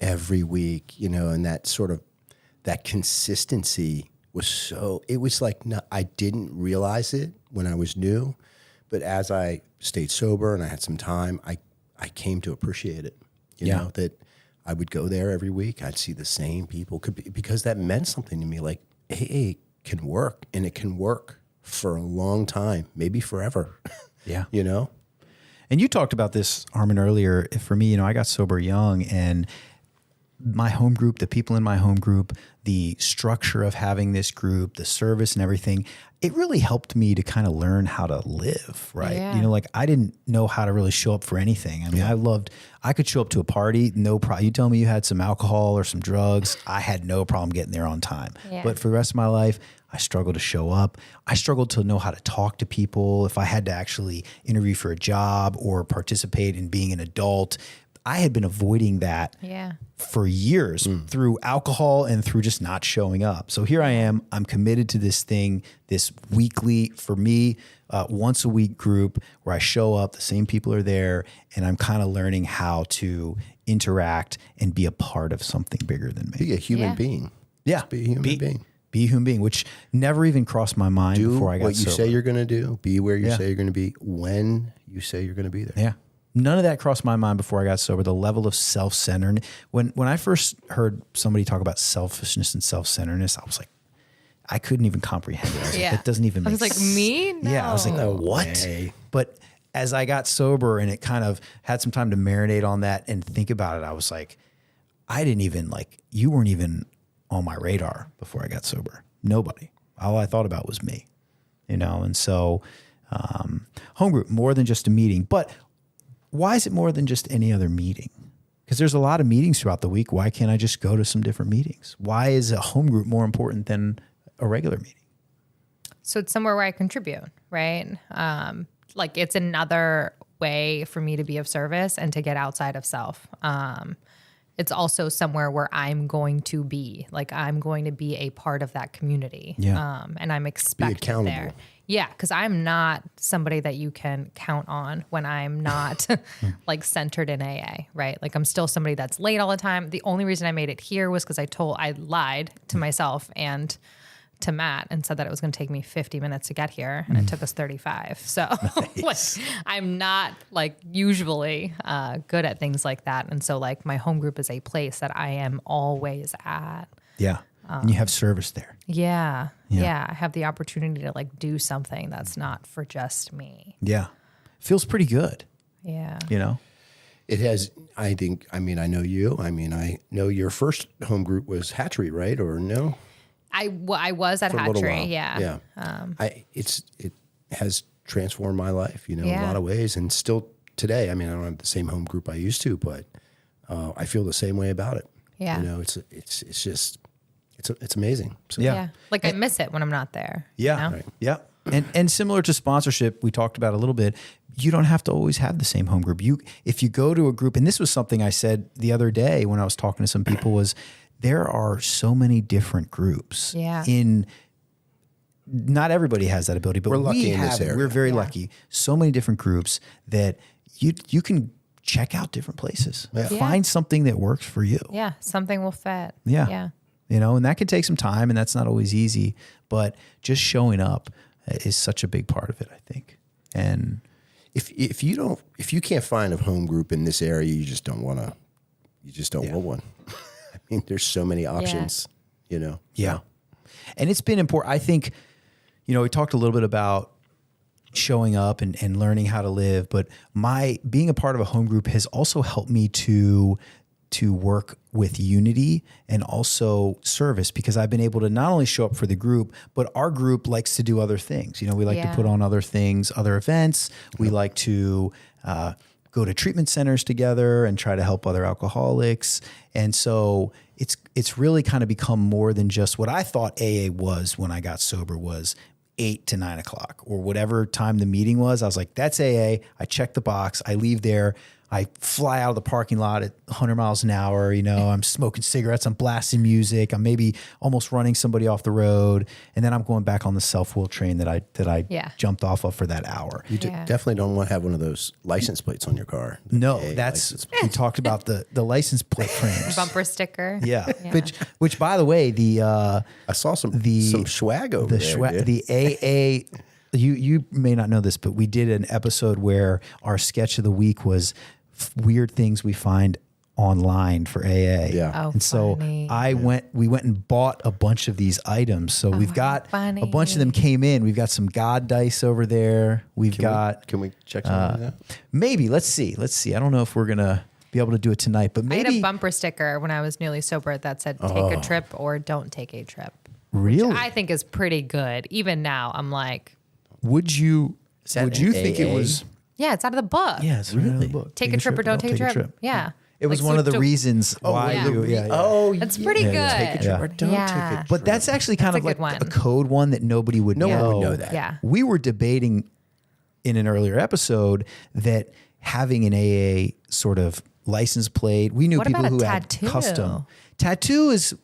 every week, and that sort of, that consistency was it was like, I didn't realize it when I was new, but as I stayed sober and I had some time, I came to appreciate it, you know, that I would go there every week. I'd see the same people because that meant something to me. Like, AA can work and it can work for a long time, maybe forever. Yeah. And you talked about this, Harman, earlier. For me, I got sober young and my home group, the people in my home group, the structure of having this group, the service and everything, it really helped me to kind of learn how to live, right? Yeah. Like I didn't know how to really show up for anything. I mean, I could show up to a party, no problem. You tell me you had some alcohol or some drugs, I had no problem getting there on time. Yeah. But for the rest of my life, I struggled to show up. I struggled to know how to talk to people. If I had to actually interview for a job or participate in being an adult, I had been avoiding that for years through alcohol and through just not showing up. So here I am. I'm committed to this thing, this weekly, for me, once a week group where I show up, the same people are there, and I'm kind of learning how to interact and be a part of something bigger than me. Be a human being. Yeah. Just be a human being. Be a human being, which never even crossed my mind before I got what you sober. say you're going to do. Be where you say you're going to be when you say you're going to be there. Yeah. None of that crossed my mind before I got sober. The level of self-centered. When I first heard somebody talk about selfishness and self-centeredness, I was like, I couldn't even comprehend it. I was like, that doesn't even make sense. I was like, me? No. Yeah. I was like, what? Way. But as I got sober and it kind of had some time to marinate on that and think about it, I was like, I didn't even you weren't even on my radar before I got sober. Nobody. All I thought about was me, And so, home group, more than just a meeting, but why is it more than just any other meeting? Because there's a lot of meetings throughout the week. Why can't I just go to some different meetings? Why is a home group more important than a regular meeting? So it's somewhere where I contribute, right? It's another way for me to be of service and to get outside of self. It's also somewhere where I'm going to be, I'm going to be a part of that community. Yeah. And I'm expected there. Yeah, because I'm not somebody that you can count on when I'm not centered in AA, right? I'm still somebody that's late all the time. The only reason I made it here was because I lied to myself and to Matt and said that it was going to take me 50 minutes to get here, and it took us 35. So I'm not usually good at things like that. And so my home group is a place that I am always at. Yeah. And you have service there. Yeah. I have the opportunity to do something that's not for just me. Yeah. Feels pretty good. Yeah. It has, I know you. I know your first home group was Hatchery, right? Or no? I was at Hatchery. Yeah. It has transformed my life, in a lot of ways. And still today, I don't have the same home group I used to, but I feel the same way about it. Yeah. It's just, it's amazing. So, yeah. I miss it when I'm not there. Yeah. Right. Yeah. And similar to sponsorship, we talked about a little bit, you don't have to always have the same home group. If you go to a group, and this was something I said the other day when I was talking to some people, was there are so many different groups. Yeah. Not everybody has that ability, but we're lucky in this area. We're very lucky. So many different groups that you can check out different places. Yeah. Find something that works for you. Yeah. Something will fit. Yeah. And that can take some time, and that's not always easy, but just showing up is such a big part of it, I think. And if you can't find a home group in this area, you just don't want one. There's so many options, Yeah. And it's been important. I think, we talked a little bit about showing up and learning how to live, but being a part of a home group has also helped me to work with unity and also service, because I've been able to not only show up for the group, but our group likes to do other things. We like to put on other things, other events. We like to go to treatment centers together and try to help other alcoholics. And so it's really kind of become more than just what I thought AA was when I got sober, was 8 to 9 o'clock or whatever time the meeting was. I was like, that's AA. I check the box. I leave there. I fly out of the parking lot at 100 miles an hour. I'm smoking cigarettes. I'm blasting music. I'm maybe almost running somebody off the road. And then I'm going back on the self-will train that I jumped off of for that hour. You definitely don't want to have one of those license plates on your car. No, we talked about the license plate frames. Bumper sticker. Yeah. Which by the way, I saw some swag over there. The AA, you may not know this, but we did an episode where our sketch of the week was weird things we find online for AA. Yeah. Oh, and so funny. we went and bought a bunch of these items. So we've got a bunch of them came in. We've got some God dice over there. Can we check some of that? Maybe. Let's see. I don't know if we're going to be able to do it tonight, but maybe. I had a bumper sticker when I was newly sober that said, take a trip or don't take a trip. Really? Which I think is pretty good. Even now, I'm like. Would you think it was? Yeah, it's out of the book. Yeah, it's really? Out of the book. Take a trip or don't take a trip. Yeah. It was one of the reasons why yeah. Oh, that's pretty good. Take a trip or don't take a trip. But that's actually kind of like a code one that nobody would know. No one would know that. Yeah. We were debating in an earlier episode that having an AA sort of license plate. We knew What people about a who tattoo? had custom. Tattoo is,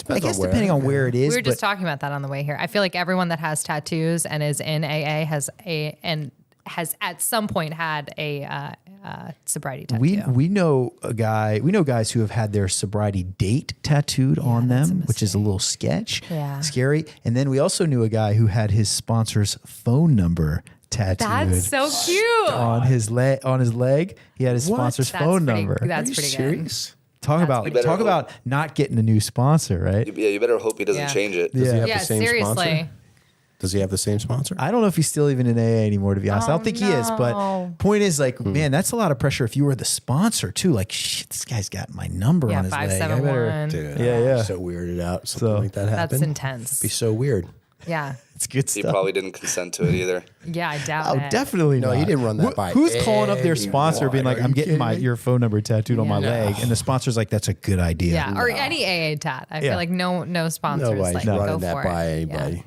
I guess, depending on where it is. We were just but talking about that on the way here. I feel like everyone that has tattoos and is in AA has at some point had a sobriety tattoo. we know guys who have had their sobriety date tattooed on them, which is a little scary. And then we also knew a guy who had his sponsor's phone number tattooed. That's so cute. On his leg. He had his sponsor's phone number. That's pretty serious? Talk about not getting a new sponsor, right? You better hope he doesn't change it. Does he have Yeah, the same seriously. sponsor? Does he have the same sponsor? I don't know if he's still even in AA anymore, to be honest. I don't think he is, but point is, like, man, that's a lot of pressure if you were the sponsor too. Like, shit, this guy's got my number on his leg. 571. Dude, Yeah. I'm so weirded out. Something like that happened. That's intense. Be so weird. Yeah. It's good He stuff. probably didn't consent to it either. Yeah, I doubt it. Definitely No, not. he didn't run that by Who's calling up their sponsor being anyone. like, Are I'm you getting kidding me? your phone number tattooed on my leg, and the sponsor's like, that's a good idea. Yeah, or any AA tat. I feel like no sponsors Nobody's like running go that for by it. anybody. Yeah.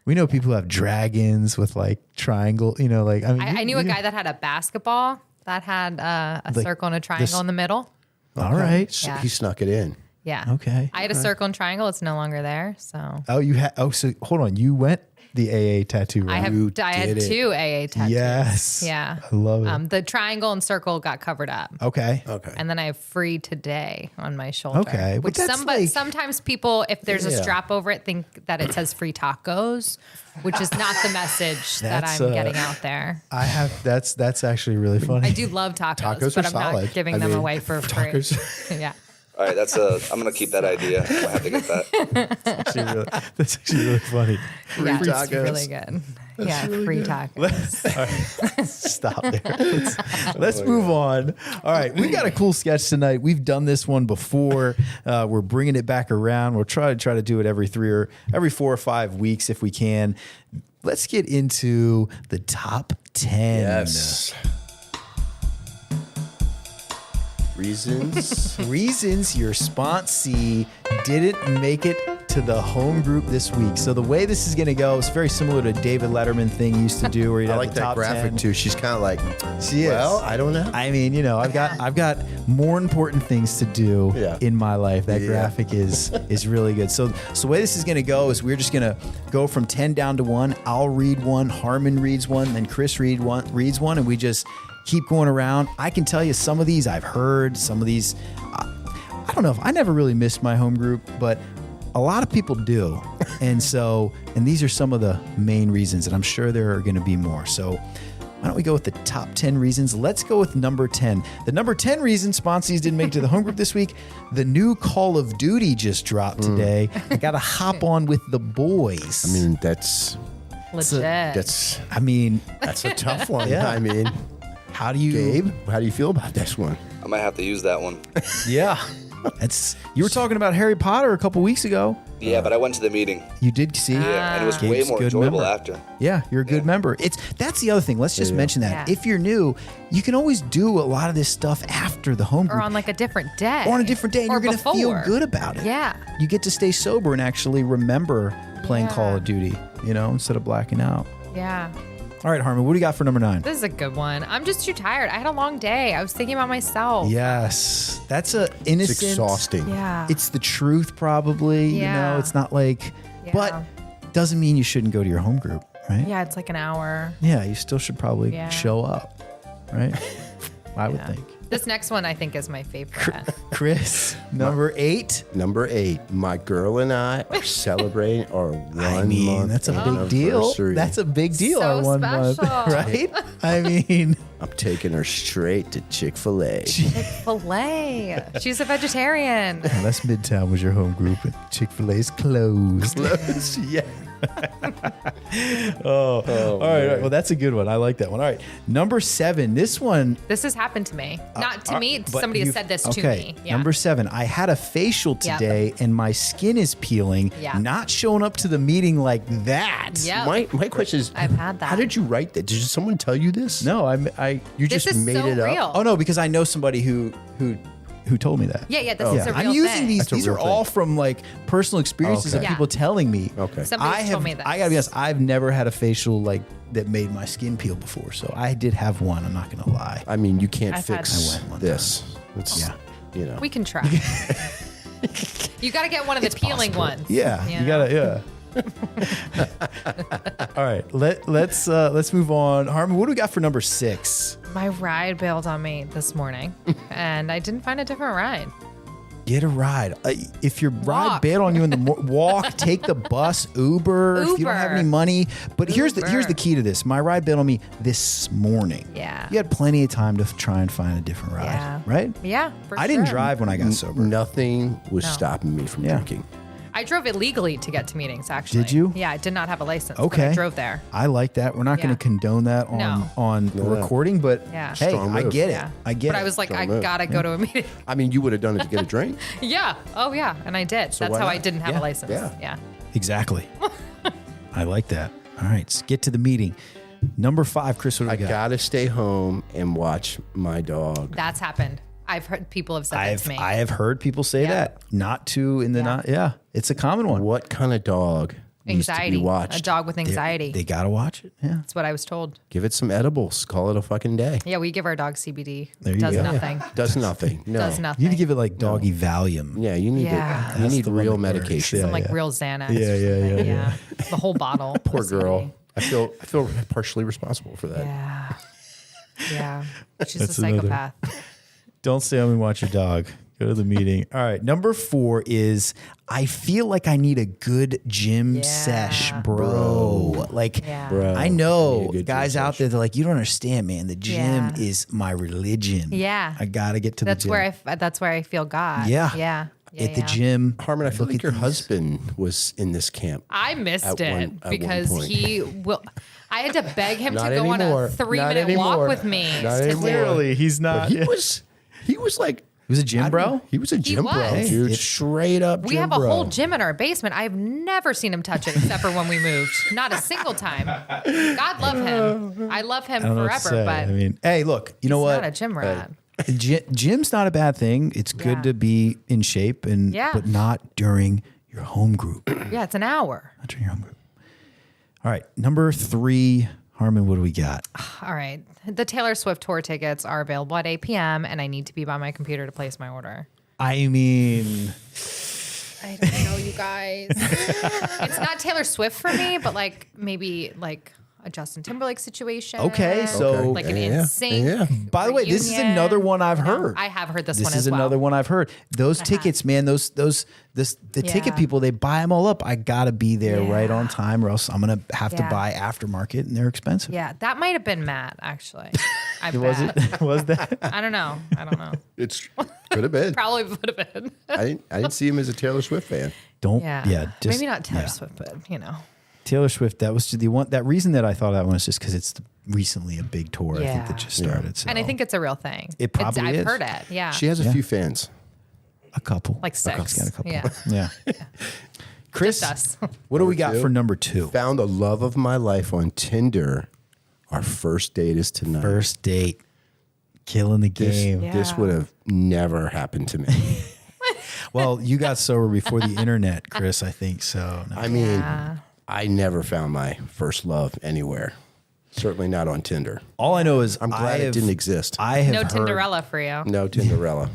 We know people who have dragons with like triangle, like, I mean, I knew a guy that had a basketball that had a circle and a triangle in the middle. all right. Yeah. He snuck it in. Yeah. Okay. I had a circle and triangle. It's no longer there. So Oh, you had, so hold on. You went the AA tattoo route. I had did it. 2 AA tattoos. Yes. Yeah. I love it. The triangle and circle got covered up. Okay. Okay. And then I have free today on my shoulder. Okay, but Which that's like- sometimes people, if there's a Yeah. strap over it, think that it says free tacos, which is not the message that That's, I'm getting out there. I have, that's actually really funny. I do do love tacos, Tacos but are I'm solid. not giving I them mean, away for free. Yeah. All right, I'm gonna keep that idea. I have to get that. That's actually really funny. Yeah, it's tacos. really good. Free tacos. Stop there. Let's move on. All right, we got a cool sketch tonight. We've done this one before. We're bringing it back around. We'll try to do it every 4 or 5 weeks if we can. Let's get into the top 10. Yes. Reasons Your sponsee didn't make it to the home group this week. So the way this is going to go is very similar to David Letterman thing he used to do, where he'd I have like the that top graphic 10. too. She's kind of like, She is. well, I don't know. I mean, I've got more important things to do in my life. That graphic is really good. So the way this is going to go is we're just going to go from 10 down to 1. I'll read one, Harman reads one, then Chris reads one, and we just keep going around. I can tell you some of these I've heard, some of these, I don't know if I never really missed my home group, but a lot of people do. And these are some of the main reasons, and I'm sure there are going to be more. So why don't we go with the top 10 reasons? Let's go with number 10. The number 10 reason sponsees didn't make it to the home group this week. The new Call of Duty just dropped today. I got to hop on with the boys. I mean, that's Legit. that's a tough one. Yeah. I mean, how do you, Gabe, how do you feel about this one? I might have to use that one. Yeah. You were talking about Harry Potter a couple weeks ago. Yeah, but I went to the meeting. You did see? Yeah, and it was Gabe's way a more good enjoyable member. after. Yeah, you're a good member. That's the other thing. Let's just mention that. Yeah. If you're new, you can always do a lot of this stuff after the home group. Or on like a different day. Or on a different day, and Or you're going to feel before. good about it. Yeah. You get to stay sober and actually remember playing Call of Duty, instead of blacking out. Yeah. All right, Harman, what do you got for number 9? This is a good one. I'm just too tired. I had a long day. I was thinking about myself. Yes. That's a innocent. It's exhausting. Yeah. It's the truth, probably. Yeah. It's not like, Yeah. but doesn't mean you shouldn't go to your home group, right? Yeah, it's like an hour. Yeah, you still should probably Yeah. show up, right? I would think. This next one I think is my favorite. Chris, number 8. Number 8, my girl and I are celebrating our 1 month That's a big deal. anniversary. That's a big deal. So our 1 month, special. right? I mean, I'm taking her straight to Chick-fil-A. Filet. She's a vegetarian. unless Midtown was your home group and Chick-fil-A's closed. Yeah. All right. Well, that's a good one. I like that one. All right. Number 7. This one. This has happened to me. Not to me. But Somebody has you've- said this to okay, me. Yeah. Number 7. I had a facial Yep. today and my skin is peeling. Yeah. Not showing up to the meeting like that. Yep. My question is, I've had that. How did you write that? Did someone tell you this? No, you This just is made so it up? real. Oh no, because I know somebody who told me that. Yeah, this is a real I'm using thing. these. That's a These are real all thing. from like personal experiences Okay. of people telling me. Okay. Somebody told me that. I gotta be honest. I've never had a facial like that made my skin peel before. So I did have one. I'm not gonna lie. I mean, you can't I've had- fix I went one this. You know. We can try. You got to get one of the peeling ones. Yeah, you gotta. Yeah. All right, let's move on. Harman, what do we got for number 6? My ride bailed on me this morning, and I didn't find a different ride. Get a ride. If your ride Walk. bailed on you in the walk, take the bus, Uber. If you don't have any money. But here's the key to this. My ride bailed on me this morning. Yeah. You had plenty of time to try and find a different ride, Yeah. right? Yeah, for I didn't sure. drive when I got sober. Nothing was stopping me from drinking. I drove illegally to get to meetings, actually. Did you? Yeah, I did not have a license. But Okay. I drove there. I like that. We're not going Yeah. to condone that on the recording, but Yeah. hey, Strong I move. get it. Yeah. I get But it. I was like, Strong I move. gotta go to a meeting. I mean, you would have done it to get a drink. Yeah. Oh, yeah. And I did. That's why how I not? didn't have Yeah. a license. Yeah. Yeah. Exactly. I like that. All right, let's get to the meeting. Number 5, Chris, what do I we got? gotta stay home and watch my dog. That's happened. I've heard people have said that to me. I have heard people say Yeah. that. Not to in the not. Yeah, it's a common one. What kind of dog needs to Anxiety. be watched? A dog with anxiety. They got to watch it. Yeah. That's what I was told. Give it some edibles. Call it a fucking day. Yeah, we give our dog CBD. There you Does go. nothing. Does nothing. No. Does You nothing. need to give it like doggy Valium. Yeah, you need Yeah. you need the one real that works. medication. Yeah. Some like real Xanax. Yeah. The whole bottle. Poor of girl. CBD. I feel partially responsible for that. Yeah. Yeah. She's That's a another- psychopath. Don't stay home and watch your dog. Go to the meeting. All right. Number 4 is I feel like I need a good gym Yeah. sesh, bro. Like, Yeah. Bro, I I know need a good guys gym out there, they're like, you don't understand, man. The gym Yeah. is my religion. Yeah. I got to get to That's the gym. that's where I feel God. Yeah. Yeah. At the gym. Harman, I feel look like at your these- husband was in this camp. I missed At it one because point. he will. I had to beg him to Not go anymore. on a 3 Not minute walk anymore. with me. Not to anymore. do- Clearly, he's not. He was like He was a gym bro? He was a gym bro, was. dude. It's- Straight up We gym have a bro. whole gym in our basement. I've never seen him touch it except for when we moved. Not a single time. God love him. I love him I don't know what to forever, say. but I mean, hey, look, you know he's what? not a gym rat. Gym's not a bad thing. It's good Yeah. to be in shape, Yeah. but not during your home group. Yeah, it's an hour. Not during your home group. All right, number 3, Harman. What do we got? All right. The Taylor Swift tour tickets are available at 8 p.m. and I need to be by my computer to place my order. I mean, I don't know, you guys. It's not Taylor Swift for me, but like maybe like a Justin Timberlake situation. Okay, so- like an Yeah. NSYNC. Yeah. by the way, this is reunion. another one I've You know, heard. I have heard this This one is as well. another one I've heard. Those tickets, man. The ticket Yeah. people, they buy them all up. I gotta be there right Yeah. on time, or else I'm gonna have to Yeah. buy aftermarket, and they're expensive. Yeah, that might have been Matt, actually. I Was bet. it? Was that? I don't know. It's could have been. Probably would have been. I didn't see him as a Taylor Swift fan. Don't. Yeah. Just, maybe not Taylor yeah. Swift, but you know. Taylor Swift. That was the one. That reason that I thought that one was just because it's recently a big tour. I think Yeah. that just started. So. And I think it's a real thing. It probably I've is. heard it. Yeah. She has a few fans. a couple, like She's 6. got a couple. Yeah. Yeah. Chris, Just us. what do we got 2? for number 2? Found the love of my life on Tinder. Our first date is tonight. First date, killing the This, game. Yeah. this would have never happened to me. Well, you got sober before the internet, Chris. I think so. No. I mean, Yeah. I never found my first love anywhere. Certainly not on Tinder. All I know is I'm glad it didn't exist. I have No heard, Tinderella for you. No Tinderella.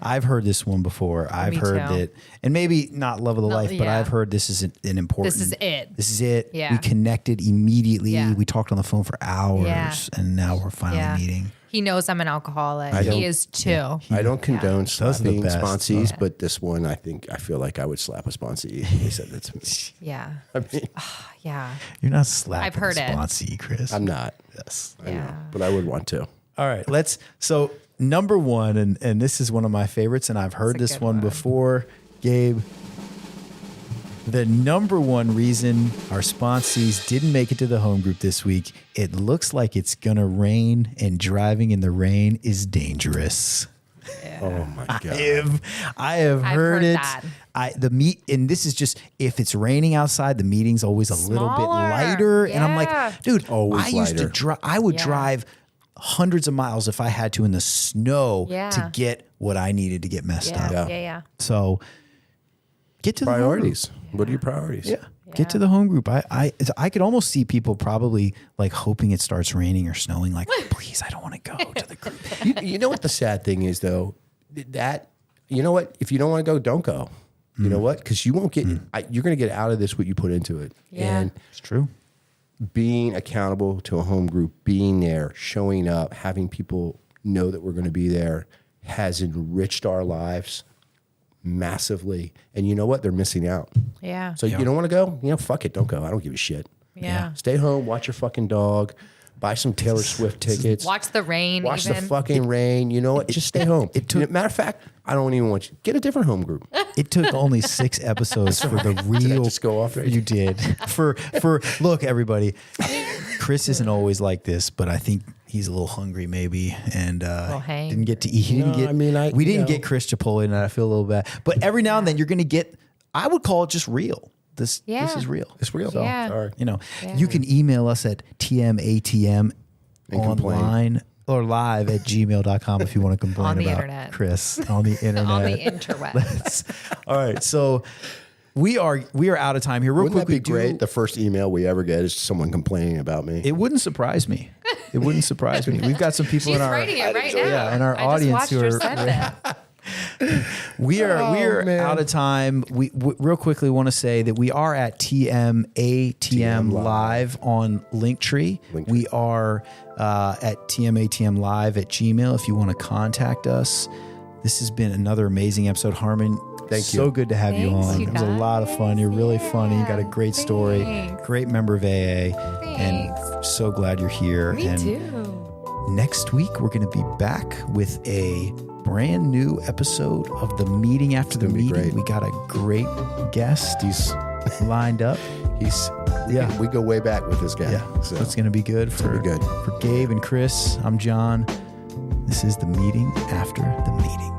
I've heard this one before. I've Me heard too. that, and maybe not love of the life, but yeah. I've heard this is an important. This is it. This is it. Yeah. We connected immediately. Yeah. We talked on the phone for hours, Yeah. and now we're finally Yeah. meeting. He knows I'm an alcoholic. don't- He is too. I don't condone Those are the slapping best. sponsees, Yeah. but this one, I feel like I would slap a sponsee. They said that to me. Yeah. I mean, Yeah. You're not slapping I've heard a it. sponsee, Chris. I'm not. Yes. I know, Yeah. but I would want to. All right, so number 1, and this is one of my favorites, and I've heard a this good one one. before, Gabe. The number 1 reason our sponsees didn't make it to the home group this week, it looks like it's gonna rain, and driving in the rain is dangerous. Oh my God. I have I've heard heard it. that. And this is just if it's raining outside, the meeting's always a little bit Smaller. lighter, and I'm Yeah. like, dude, Always I used to lighter. drive. I would Yeah. drive hundreds of miles if I had to in the snow Yeah. to get what I needed to get messed Yeah. up. Yeah. Yeah. Yeah. So get to the home Priorities. What are your priorities? group. Yeah. Get to the home group. I could almost see people probably like hoping it starts raining or snowing. Like, please, I don't want to go to the group. You know what the sad thing is, though? that, you know what? If you don't want to go, don't go. You know what? Because you won't get, you're going to get out of this what you put into it. Yeah. And It's true. being accountable to a home group, being there, showing up, having people know that we're going to be there has enriched our lives massively. And you know what? They're missing out. Yeah. So you don't want to go? You know, fuck it. Don't go. I don't give a shit. Yeah. Stay home, watch your fucking dog, buy some Taylor Swift tickets. Watch the rain. Watch even. the fucking rain. You know what? Just stay home. Matter of fact, I don't even want you. Get a different home group. It took only 6 episodes for the real. just go off right? You did. For look, everybody. Chris isn't always like this, but I think he's a little hungry, maybe, and hang. didn't get to eat. He didn't No, get. I mean, we didn't get Chris Chipotle, and I feel a little bad. But every now and then, you're going to get. I would call it just real. This is real. It's real. So, Yeah. Sorry. you know, you can email us at tmatm And online or live at gmail.com if you want to complain On the about internet. Chris on the internet. On the interweb. All right, so we are out of time here. Real Wouldn't that quick, be great? The first email we ever get is someone complaining about me. It wouldn't surprise me. It wouldn't surprise me. We've got some people She's in our writing it right now. Yeah, in our I audience just who watched are. her send that. We are man. out of time. We real quickly want to say that we are at TMATM Live on Linktree. We are at TMATM Live at Gmail if you want to contact us. This has been another amazing episode. Harman, Thank so you. good to have you Thanks, on. you It was a lot of fun. You're really funny. You got a great story. Thanks. Great member of AA. Thanks. And so glad you're here. Me and too. next week, we're going to be back with a brand new episode of the meeting after the gonna be meeting. great. We got a great guest. He's lined up. We go way back with this guy. Yeah, So it's going to be good gonna be good. for Gabe and Chris. I'm John. This is the meeting after the meeting.